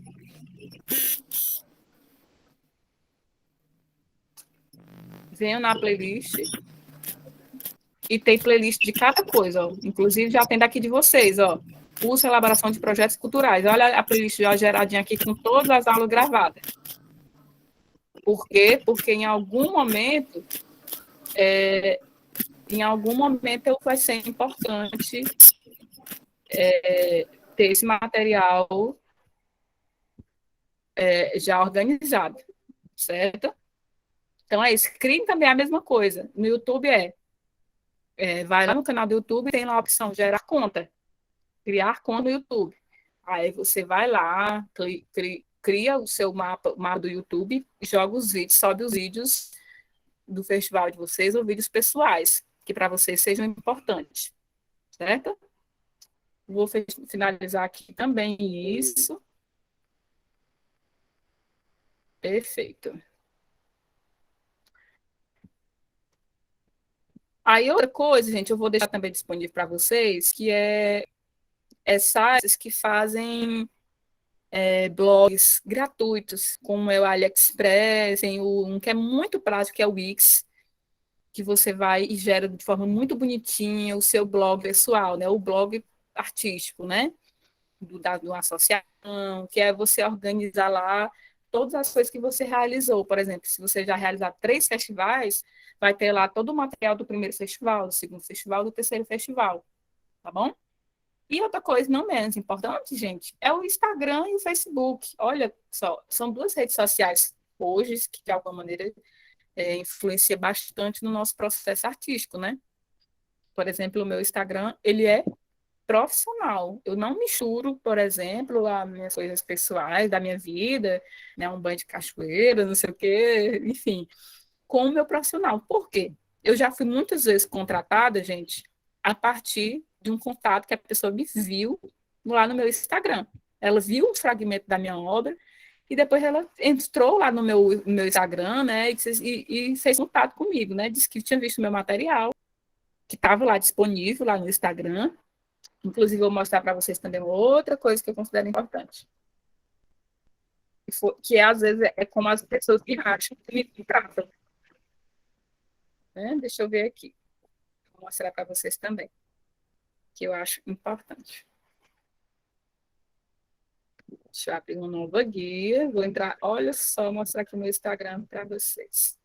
Venho na playlist e tem playlist de cada coisa, ó. Inclusive, já tem daqui de vocês, ó. Curso Elaboração de Projetos Culturais. Olha a playlist já geradinha aqui com todas as aulas gravadas. Por quê? Porque em algum momento vai ser importante ter esse material já organizado, certo? Então é isso. Criem também a mesma coisa. No YouTube vai lá no canal do YouTube, tem lá a opção gerar conta, criar conta no YouTube. Aí você vai lá, cria o seu mapa do YouTube, joga os vídeos, sobe os vídeos do festival de vocês ou vídeos pessoais, que para vocês sejam importantes, certo? Vou finalizar aqui também isso. Perfeito. Aí outra coisa, gente, eu vou deixar também disponível para vocês, que é sites que fazem blogs gratuitos, como é o AliExpress, tem um que é muito prático, que é o Wix, que você vai e gera de forma muito bonitinha o seu blog pessoal, né? O blog artístico, né? De uma associação, que é você organizar lá todas as coisas que você realizou. Por exemplo, se você já realizar 3 festivais, vai ter lá todo o material do primeiro festival, do segundo festival, do terceiro festival, tá bom? E outra coisa, não menos importante, gente, é o Instagram e o Facebook. Olha só, são 2 redes sociais hoje que, de alguma maneira, influencia bastante no nosso processo artístico, né? Por exemplo, o meu Instagram, ele é profissional. Eu não misturo, por exemplo, as minhas coisas pessoais da minha vida, né, um banho de cachoeira, não sei o quê, enfim, com o meu profissional. Por quê? Eu já fui muitas vezes contratada, gente, a partir de um contato que a pessoa me viu lá no meu Instagram. Ela viu um fragmento da minha obra e depois ela entrou lá no meu Instagram, né, e fez contato comigo, né, disse que tinha visto meu material, que estava lá disponível lá no Instagram. Inclusive, vou mostrar para vocês também outra coisa que eu considero importante. Que às vezes é como as pessoas que acham que me tratam. Né? Deixa eu ver aqui. Vou mostrar para vocês também. Que eu acho importante. Deixa eu abrir uma nova guia. Vou entrar. Olha só, mostrar aqui o meu Instagram para vocês.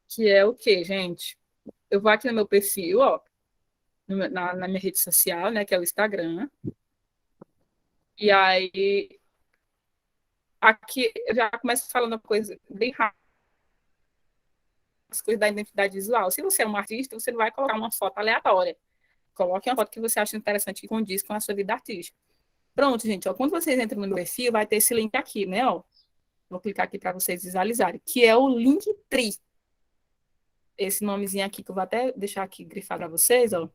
Que é o quê, gente? Eu vou aqui no meu perfil, ó. Na minha rede social, né? Que é o Instagram. E aí, aqui eu já começo falando uma coisa bem rápida, as coisas da identidade visual. Se você é um artista, você não vai colocar uma foto aleatória. Coloque uma foto que você acha interessante e condiz com a sua vida artística. Pronto, gente. Ó, quando vocês entram no meu perfil, vai ter esse link aqui, né? Ó. Vou clicar aqui para vocês visualizarem, que é o Linktree. Esse nomezinho aqui, que eu vou até deixar aqui grifar para vocês, ó.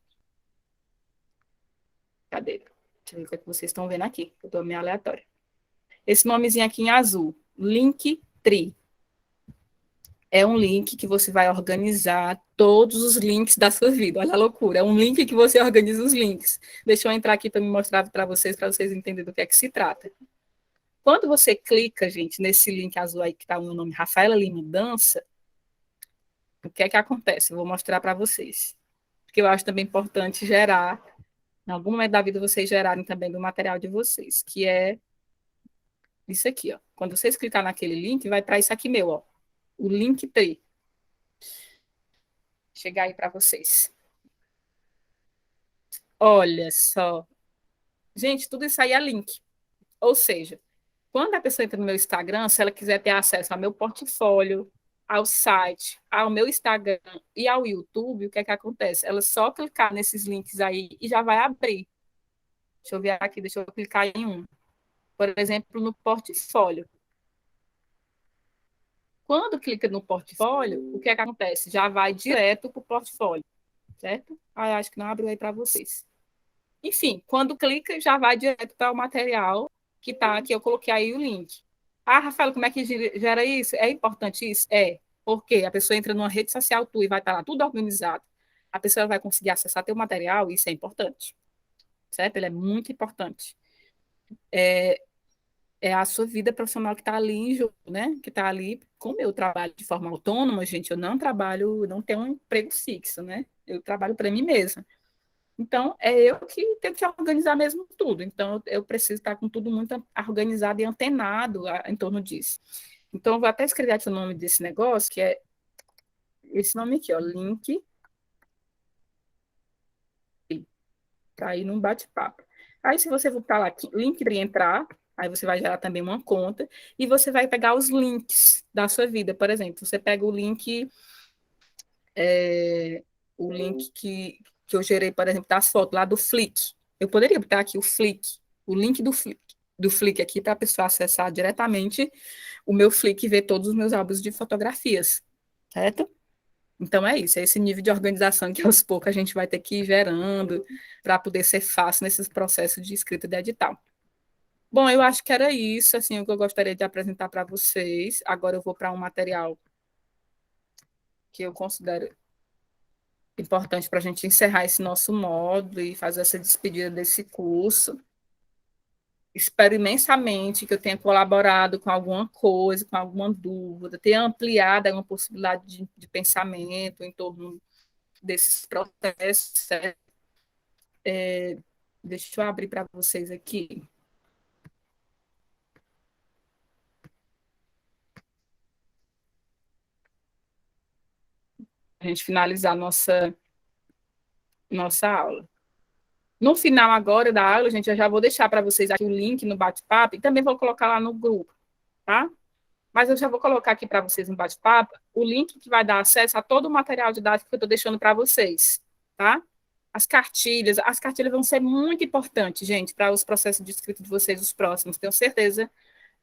Cadê? Deixa eu ver o que é que vocês estão vendo aqui. Eu estou meio aleatória. Esse nomezinho aqui em azul, Linktree. É um link que você vai organizar todos os links da sua vida. Olha a loucura. É um link que você organiza os links. Deixa eu entrar aqui para me mostrar para vocês entenderem do que é que se trata. Quando você clica, gente, nesse link azul aí que está o meu nome, Rafaela Lima Dança, o que é que acontece? Eu vou mostrar para vocês. Porque eu acho também importante gerar, em algum momento da vida, vocês gerarem também do material de vocês, que é isso aqui, ó. Quando vocês clicar naquele link, vai para isso aqui meu, ó. O Linktree. chegar aí para vocês. Olha só. Gente, tudo isso aí é link. Ou seja, quando a pessoa entra no meu Instagram, se ela quiser ter acesso ao meu portfólio, ao site, ao meu Instagram e ao YouTube, o que é que acontece? Ela só clicar nesses links aí e já vai abrir. Deixa eu ver aqui, deixa eu clicar em um. Por exemplo, no portfólio. Quando clica no portfólio, o que é que acontece? Já vai direto para o portfólio, certo? Ah, acho que não abriu aí para vocês. Enfim, quando clica, já vai direto para o material que está aqui. Eu coloquei aí o link. Ah, Rafael, como é que gera isso? É importante isso? É, porque a pessoa entra numa rede social tua e vai estar lá tudo organizado. A pessoa vai conseguir acessar teu material, e isso é importante, certo? Ele é muito importante. É a sua vida profissional que está ali em jogo, né? Que está ali, como eu trabalho de forma autônoma, gente, eu não trabalho, não tenho um emprego fixo, né? Eu trabalho para mim mesma. Então, é eu que tenho que organizar mesmo tudo. Então, eu preciso estar com tudo muito organizado e antenado em torno disso. Então, eu vou até escrever aqui o nome desse negócio, que é esse nome aqui, ó, link, para ir num bate-papo. Aí, se você voltar lá, link para entrar, aí você vai gerar também uma conta, e você vai pegar os links da sua vida. Por exemplo, você pega é, o link que eu gerei, por exemplo, das fotos lá do Flick. Eu poderia botar aqui o link do Flick aqui para a pessoa acessar diretamente o meu Flick e ver todos os meus álbuns de fotografias, certo? Então é isso, é esse nível de organização que aos poucos a gente vai ter que ir gerando para poder ser fácil nesses processos de escrita de edital. Bom, eu acho que era isso, assim, o que eu gostaria de apresentar para vocês. Agora eu vou para um material que eu considero importante para a gente encerrar esse nosso módulo e fazer essa despedida desse curso. Espero imensamente que eu tenha colaborado com alguma coisa, com alguma dúvida, tenha ampliado uma possibilidade de pensamento em torno desses processos. Deixa eu abrir para vocês aqui. A gente finalizar nossa aula. No final agora da aula, gente, eu já vou deixar para vocês aqui o link no bate-papo e também vou colocar lá no grupo, tá? Mas eu já vou colocar aqui para vocês no bate-papo o link que vai dar acesso a todo o material didático que eu estou deixando para vocês, tá? As cartilhas vão ser muito importantes, gente, para os processos de escrita de vocês, os próximos. Tenho certeza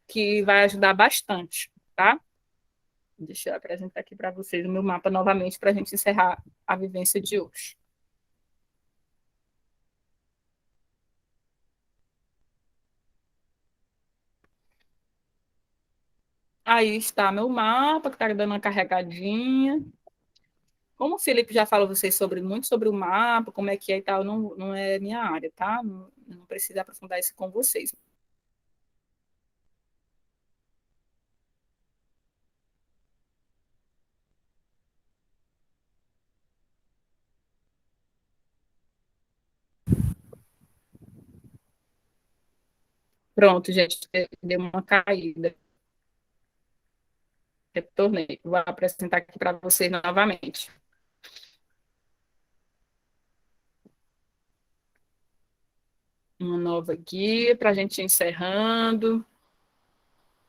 que vai ajudar bastante, tá? Deixa eu apresentar aqui para vocês o meu mapa novamente para a gente encerrar a vivência de hoje. Aí está meu mapa, que está dando uma carregadinha. Como o Felipe já falou vocês muito sobre o mapa, como é que é e tal, não é minha área, tá? Não precisa aprofundar isso com vocês. Pronto, gente, deu uma caída. Retornei. Vou apresentar aqui para vocês novamente. Uma nova guia para a gente ir encerrando.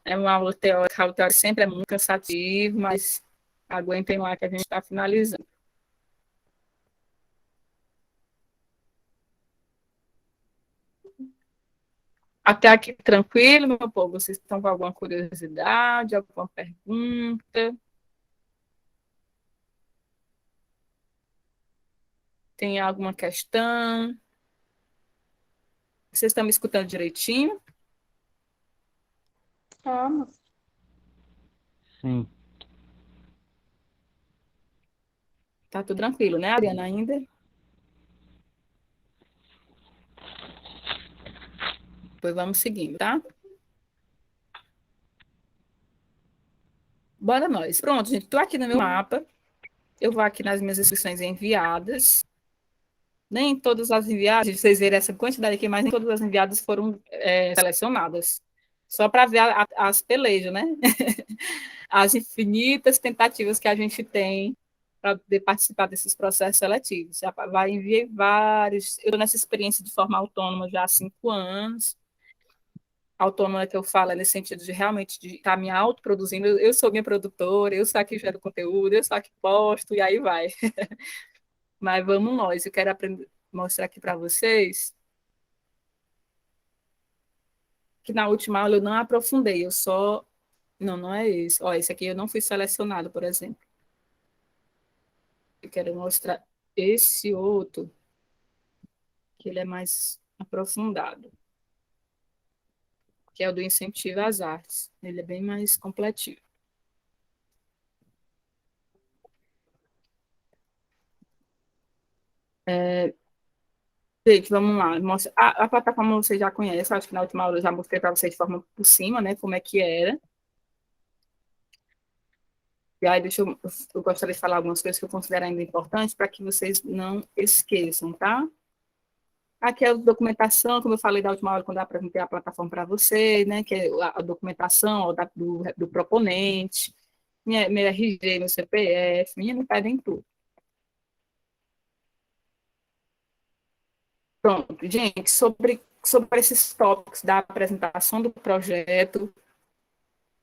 É uma aula teórica, a aula teórica sempre é muito cansativa, mas aguentem lá que a gente está finalizando. Até aqui tranquilo, meu povo? Vocês estão com alguma curiosidade, alguma pergunta? Tem alguma questão? Vocês estão me escutando direitinho? Vamos. Sim. Tá tudo tranquilo, né, Ariana, ainda? Pois vamos seguindo, tá? Bora nós. Pronto, gente, estou aqui no meu mapa. Eu vou aqui nas minhas inscrições enviadas. Nem todas as enviadas, vocês verem essa quantidade aqui, mas nem todas as enviadas foram selecionadas. Só para ver as pelejas, né? As infinitas tentativas que a gente tem para poder participar desses processos seletivos. Já vai enviar vários. Eu estou nessa experiência de forma autônoma já há 5 anos. Autônoma que eu falo é nesse sentido de realmente de estar me autoproduzindo. Eu sou minha produtora, eu sou a que gero conteúdo, eu sou a que posto, e aí vai. Mas vamos nós. Eu quero mostrar aqui para vocês que na última aula eu não aprofundei, eu só. Não, não é esse. Ó, esse aqui eu não fui selecionado, por exemplo. Eu quero mostrar esse outro, que ele é mais aprofundado, que é o do incentivo às artes. Ele é bem mais completinho. Gente, vamos lá. A plataforma você já conhece, acho que na última aula eu já mostrei para vocês de forma por cima, né, como é que era. E aí, eu gostaria de falar algumas coisas que eu considero ainda importantes para que vocês não esqueçam, tá? Aqui é a documentação, como eu falei da última aula, quando eu apresentei a plataforma para vocês, né, que é a documentação ó, do proponente, meu RG, meu CPF, minha me pedem tudo. Pronto, gente, sobre esses tópicos da apresentação do projeto,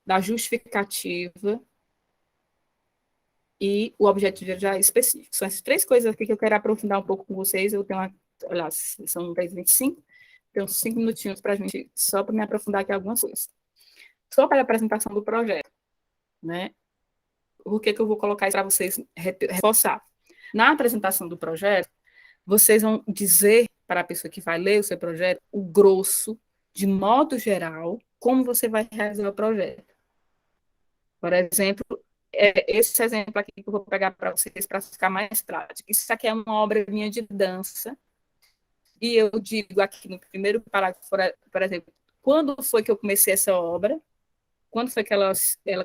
da justificativa e o objetivo já específico. São essas 3 coisas aqui que eu quero aprofundar um pouco com vocês. Eu tenho olha, são 10h25, tenho 5 minutinhos para a gente, só para me aprofundar aqui algumas coisas. Sobre a apresentação do projeto, né? Por que eu vou colocar isso para vocês reforçar? Na apresentação do projeto, vocês vão dizer para a pessoa que vai ler o seu projeto o grosso, de modo geral, como você vai realizar o projeto. Por exemplo, esse exemplo aqui que eu vou pegar para vocês para ficar mais prático. Isso aqui é uma obra minha de dança, e eu digo aqui no primeiro parágrafo, por exemplo, quando foi que eu comecei essa obra, quando foi que ela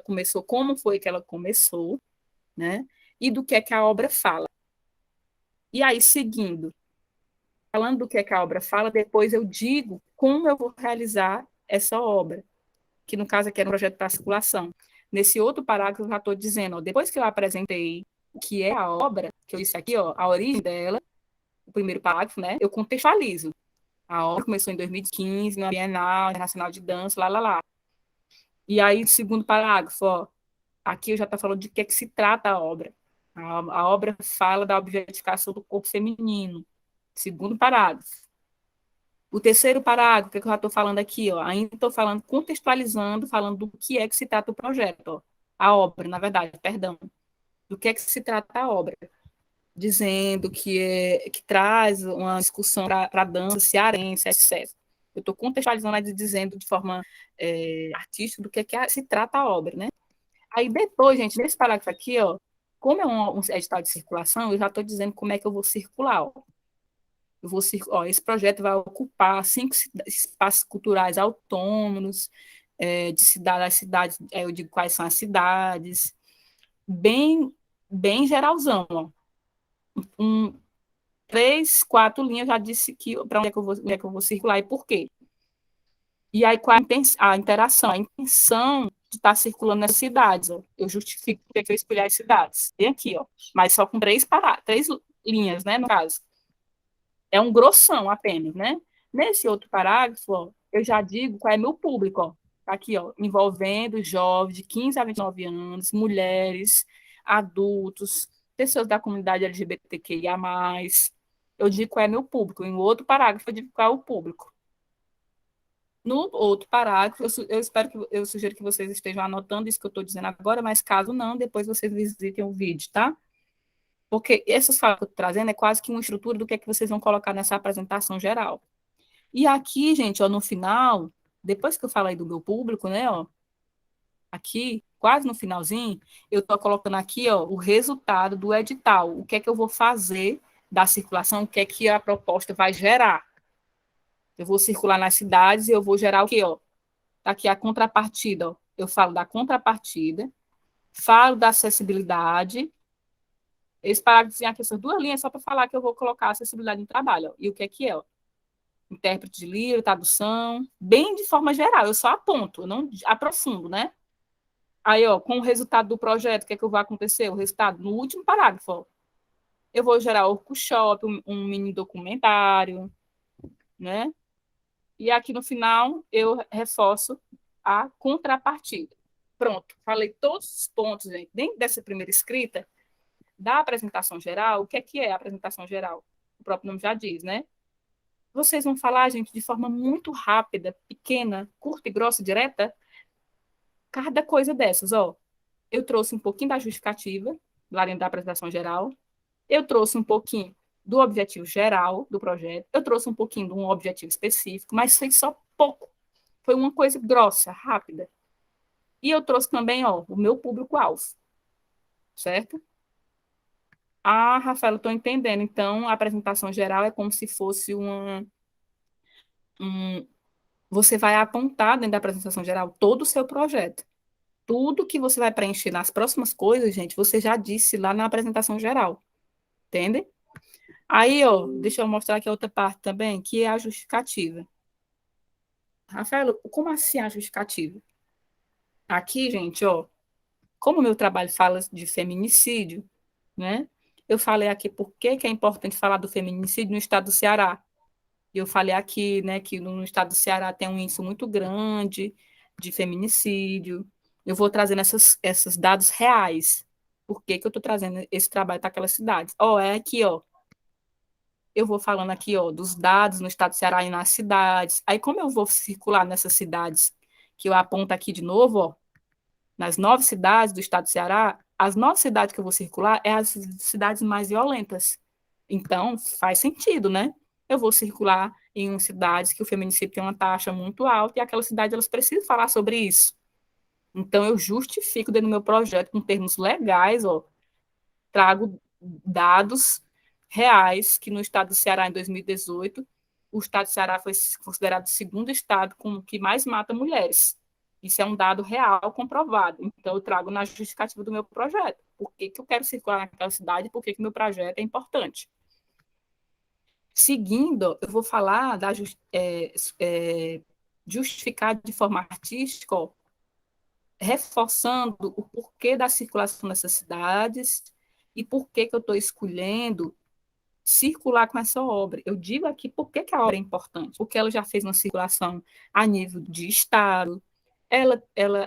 começou, como foi que ela começou, né? E do que é que a obra fala. E aí, seguindo, falando do que é que a obra fala, depois eu digo como eu vou realizar essa obra, que no caso aqui era um projeto para circulação. Nesse outro parágrafo eu já estou dizendo, ó, depois que eu apresentei o que é a obra, que eu disse aqui, ó, a origem dela, o primeiro parágrafo, né, eu contextualizo. A obra começou em 2015, na Bienal Internacional de Dança, lá. E aí, o segundo parágrafo, ó, aqui eu já estou falando de que é que se trata a obra. A obra fala da objetificação do corpo feminino. Segundo parágrafo. O terceiro parágrafo, que eu já estou falando aqui, ó, ainda estou falando, contextualizando, falando do que é que se trata o projeto, ó, a obra, na verdade, perdão, do que é que se trata a obra, dizendo que traz uma discussão para a dança cearense, etc. Eu estou contextualizando e dizendo de forma artística do que é que se trata a obra, né? Aí depois, gente, nesse parágrafo aqui, ó, como é um edital de circulação, eu já estou dizendo como é que eu vou circular, ó. Esse projeto vai ocupar 5 espaços culturais autônomos, de cidade a cidade, eu digo quais são as cidades, bem geralzão, ó. 3, 4 linhas, já disse que para onde é que eu vou circular e por quê. E aí, qual a interação, a intenção de estar circulando nas cidades, ó. Eu justifico porque eu escolhi as cidades. Tem aqui, ó, mas só com 3 linhas, né, no caso. É um grossão apenas, né? Nesse outro parágrafo, ó, eu já digo qual é meu público, ó. Tá aqui, ó, envolvendo jovens de 15 a 29 anos, mulheres, adultos, pessoas da comunidade LGBTQIA+. Eu digo qual é meu público. Em outro parágrafo, eu digo qual é o público. No outro parágrafo, eu sugiro que vocês estejam anotando isso que eu estou dizendo agora, mas caso não, depois vocês visitem o vídeo, tá? Porque essas falas que eu estou trazendo é quase que uma estrutura do que é que vocês vão colocar nessa apresentação geral. E aqui, gente, ó, no final, depois que eu falei do meu público, né, ó, aqui, quase no finalzinho, eu estou colocando aqui, ó, o resultado do edital, o que é que eu vou fazer da circulação, o que é que a proposta vai gerar. Eu vou circular nas cidades e eu vou gerar o quê, ó? Tá aqui a contrapartida, ó. Eu falo da contrapartida, falo da acessibilidade. Esse parágrafo tem aqui essas 2 linhas só para falar que eu vou colocar acessibilidade no trabalho. Ó. E o que é? Ó? Intérprete de livro, tradução, bem de forma geral. Eu só aponto, eu não aprofundo, né? Aí, ó, com o resultado do projeto, o que é que vai acontecer? O resultado, no último parágrafo, ó, eu vou gerar workshop, um mini documentário, né? E aqui no final eu reforço a contrapartida. Pronto, falei todos os pontos, gente. Dentro dessa primeira escrita, da apresentação geral, o que é a apresentação geral? O próprio nome já diz, né? Vocês vão falar, gente, de forma muito rápida, pequena, curta e grossa, direta, cada coisa dessas, ó. Eu trouxe um pouquinho da justificativa, lá dentro da apresentação geral. Eu trouxe um pouquinho do objetivo geral do projeto. Eu trouxe um pouquinho de um objetivo específico, mas foi só pouco. Foi uma coisa grossa, rápida. E eu trouxe também, ó, o meu público-alvo, certo? Ah, Rafael, estou entendendo. Então, a apresentação geral é como se fosse um. Você vai apontar dentro da apresentação geral todo o seu projeto. Tudo que você vai preencher nas próximas coisas, gente, você já disse lá na apresentação geral. Entende? Aí, ó, deixa eu mostrar aqui a outra parte também, que é a justificativa. Rafael, como assim a justificativa? Aqui, gente, ó, como o meu trabalho fala de feminicídio, né? Eu falei aqui por que é importante falar do feminicídio no estado do Ceará. Eu falei aqui, né, que no estado do Ceará tem um índice muito grande de feminicídio. Eu vou trazendo esses dados reais. Por que eu estou trazendo esse trabalho para aquelas cidades? Ó, é aqui, ó. Eu vou falando aqui, ó, dos dados no estado do Ceará e nas cidades. Aí, como eu vou circular nessas cidades, que eu aponto aqui de novo, ó, nas 9 cidades do estado do Ceará, as 9 cidades que eu vou circular é as cidades mais violentas. Então, faz sentido, né? Eu vou circular em cidades que o feminicídio tem uma taxa muito alta e aquelas cidades elas precisam falar sobre isso. Então, eu justifico dentro do meu projeto com termos legais, ó, trago dados reais que no estado do Ceará, em 2018, o estado do Ceará foi considerado o segundo estado com que mais mata mulheres. Isso é um dado real, comprovado. Então, eu trago na justificativa do meu projeto. Por que eu quero circular naquela cidade e por que o meu projeto é importante. Seguindo, eu vou falar da justificar de forma artística, ó, reforçando o porquê da circulação nessas cidades e por que eu estou escolhendo circular com essa obra. Eu digo aqui por que a obra é importante, porque ela já fez uma circulação a nível de estado,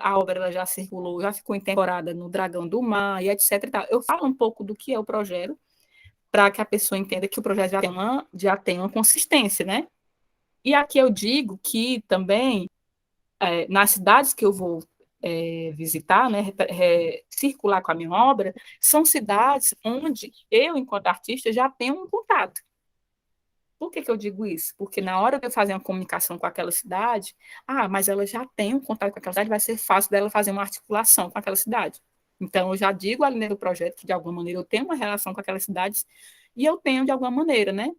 a obra ela já circulou, já ficou em temporada no Dragão do Mar, e etc. E tal. Eu falo um pouco do que é o projeto, para que a pessoa entenda que o projeto já tem uma consistência, né? E aqui eu digo que também, nas cidades que eu vou visitar, né, circular com a minha obra, são cidades onde eu, enquanto artista, já tenho um contato. Por que eu digo isso? Porque na hora de eu fazer uma comunicação com aquela cidade, mas ela já tem um contato com aquela cidade, vai ser fácil dela fazer uma articulação com aquela cidade. Então, eu já digo ali no projeto que, de alguma maneira, eu tenho uma relação com aquelas cidades e eu tenho, de alguma maneira, né?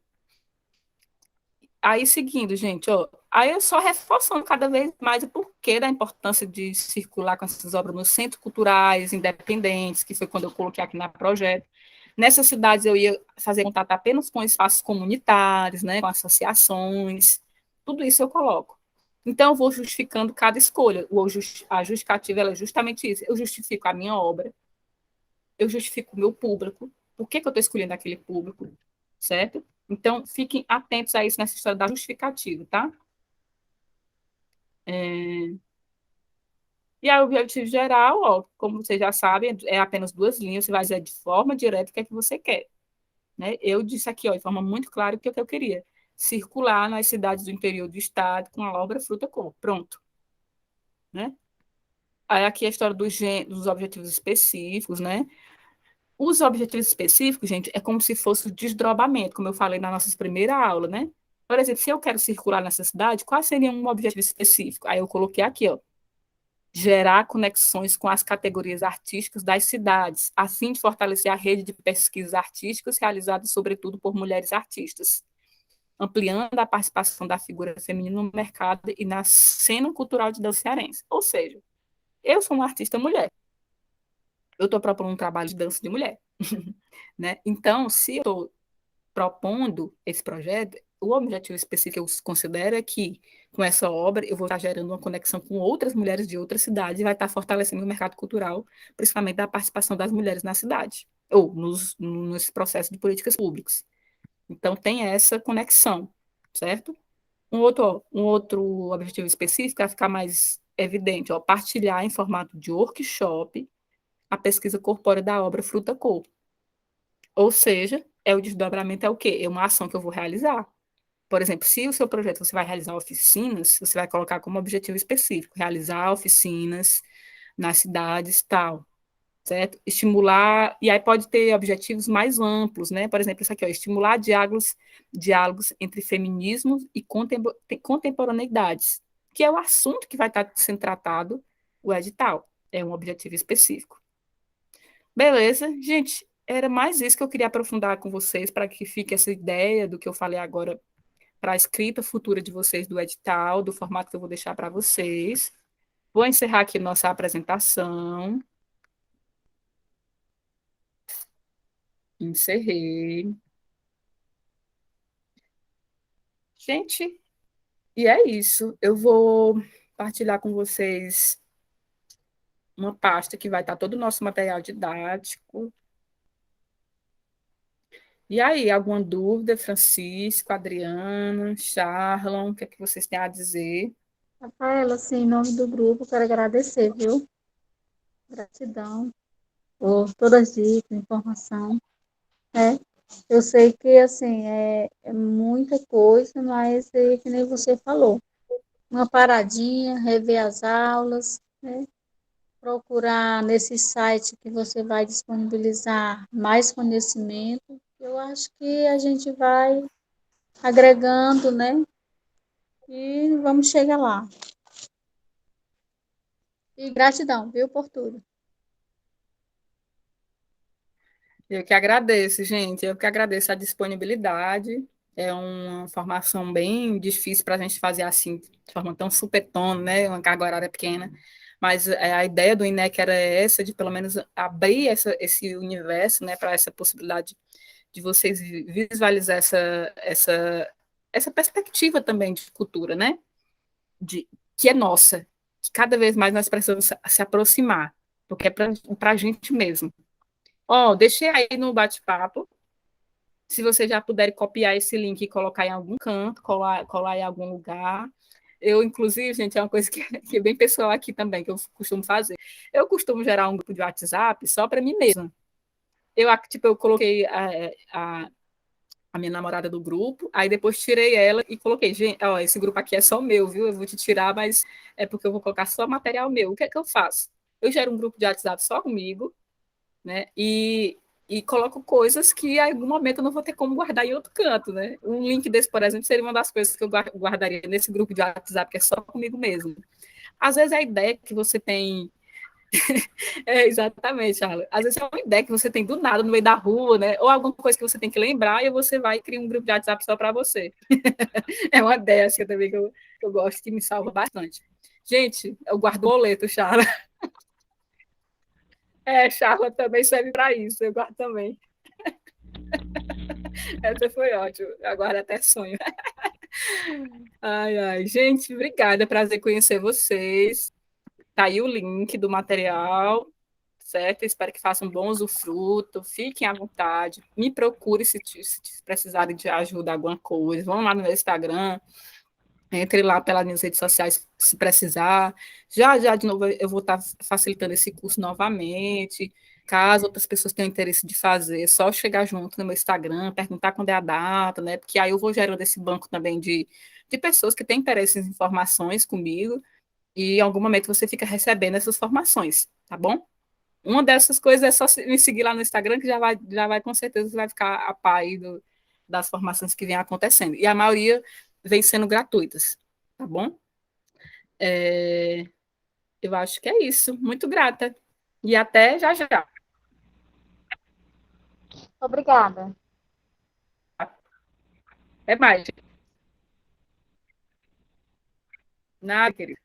Aí, seguindo, gente, ó, aí eu só reforçando cada vez mais o porquê da importância de circular com essas obras nos centros culturais independentes, que foi quando eu coloquei aqui no projeto. Nessas cidades eu ia fazer contato apenas com espaços comunitários, né, com associações, tudo isso eu coloco. Então, eu vou justificando cada escolha. A justificativa ela é justamente isso. Eu justifico a minha obra, eu justifico o meu público, por que eu estou escolhendo aquele público, certo? Então, fiquem atentos a isso nessa história da justificativa, tá? E aí, o objetivo geral, ó, como vocês já sabem, é apenas 2 linhas, você vai dizer de forma direta o que é que você quer. Né? Eu disse aqui, ó, de forma muito clara, o que é que eu queria. Circular nas cidades do interior do estado com a obra Fruta Cor. Pronto. Né? Aí aqui a história dos objetivos específicos, né? Os objetivos específicos, gente, é como se fosse o desdobramento, como eu falei na nossa primeira aula, né? Por exemplo, se eu quero circular nessa cidade, qual seria um objetivo específico? Aí eu coloquei aqui, ó, gerar conexões com as categorias artísticas das cidades, a fim de fortalecer a rede de pesquisas artísticas realizadas, sobretudo, por mulheres artistas, ampliando a participação da figura feminina no mercado e na cena cultural de dança cearense. Ou seja, eu sou uma artista mulher, eu estou propondo um trabalho de dança de mulher. Né? Então, se eu estou propondo esse projeto, o objetivo específico que eu considero é que, com essa obra, eu vou estar gerando uma conexão com outras mulheres de outras cidades e vai estar fortalecendo o mercado cultural, principalmente da participação das mulheres na cidade, ou nos processos de políticas públicas. Então, tem essa conexão, certo? Um outro objetivo específico é ficar mais evidente, ó, partilhar em formato de workshop a pesquisa corpórea da obra Fruta Cor. Ou seja, o desdobramento é o quê? É uma ação que eu vou realizar. Por exemplo, se o seu projeto você vai realizar oficinas, você vai colocar como objetivo específico realizar oficinas nas cidades tal, certo? Estimular, e aí pode ter objetivos mais amplos, né? Por exemplo, isso aqui, ó, estimular diálogos entre feminismo e contemporaneidades, que é o assunto que vai estar sendo tratado o edital. É um objetivo específico. Beleza, gente, era mais isso que eu queria aprofundar com vocês, para que fique essa ideia do que eu falei agora para a escrita futura de vocês do edital, do formato que eu vou deixar para vocês. Vou encerrar aqui nossa apresentação. Encerrei. Gente, e é isso. Eu vou partilhar com vocês uma pasta que vai estar todo o nosso material didático. E aí, alguma dúvida, Francisco, Adriano, Charlon, o que é que vocês têm a dizer? Rafaela, assim, em nome do grupo, quero agradecer, viu? Gratidão por todas as dicas, informação, né? Eu sei que, assim, é muita coisa, mas é que nem você falou. Uma paradinha, rever as aulas, né? Procurar nesse site que você vai disponibilizar mais conhecimento. Eu acho que a gente vai agregando, né? E vamos chegar lá. E gratidão, viu, por tudo. Eu que agradeço, gente. Eu que agradeço a disponibilidade. É uma formação bem difícil para a gente fazer assim, de forma tão supetona, né? Uma carga horária pequena. Mas a ideia do INEC era essa, de pelo menos abrir esse universo, né, para essa possibilidade de vocês visualizar essa perspectiva também de cultura, né? Que é nossa, que cada vez mais nós precisamos se aproximar, porque é para a gente mesmo. Ó, deixei aí no bate-papo. Se vocês já puderem copiar esse link e colocar em algum canto, colar em algum lugar. Eu, inclusive, gente, é uma coisa que é bem pessoal aqui também, que eu costumo fazer. Eu costumo gerar um grupo de WhatsApp só para mim mesma. Eu coloquei a minha namorada do grupo, aí depois tirei ela e coloquei, gente, ó, esse grupo aqui é só meu, viu? Eu vou te tirar, mas é porque eu vou colocar só material meu. O que é que eu faço? Eu gero um grupo de WhatsApp só comigo, né? E coloco coisas que em algum momento eu não vou ter como guardar em outro canto, né? Um link desse, por exemplo, seria uma das coisas que eu guardaria nesse grupo de WhatsApp, que é só comigo mesmo. Às vezes a ideia que você tem. Exatamente, Charla. Às vezes é uma ideia que você tem do nada, no meio da rua, né? Ou alguma coisa que você tem que lembrar, e você vai e cria um grupo de WhatsApp só para você. É uma ideia assim, também que eu gosto, que me salva bastante. Gente, eu guardo o boleto, Charla. Charla também serve para isso, eu guardo também. Essa foi ótima. Agora até sonho. Ai, ai. Gente, obrigada. Prazer conhecer vocês. Tá aí o link do material, certo? Espero que façam bom usufruto. Fiquem à vontade. Me procure se precisarem de ajuda, alguma coisa. Vão lá no meu Instagram. Entre lá pelas minhas redes sociais se precisar. Já, já, de novo, eu vou estar facilitando esse curso novamente. Caso outras pessoas tenham interesse de fazer, é só chegar junto no meu Instagram, perguntar quando é a data, né? Porque aí eu vou gerando esse banco também de pessoas que têm interesse em informações comigo, e em algum momento você fica recebendo essas formações, tá bom? Uma dessas coisas é só me seguir lá no Instagram, que já vai com certeza, você vai ficar a par aí das formações que vem acontecendo. E a maioria vem sendo gratuitas, tá bom? É, eu acho que é isso. Muito grata. E até já já. Obrigada. Até mais. Nada, querido.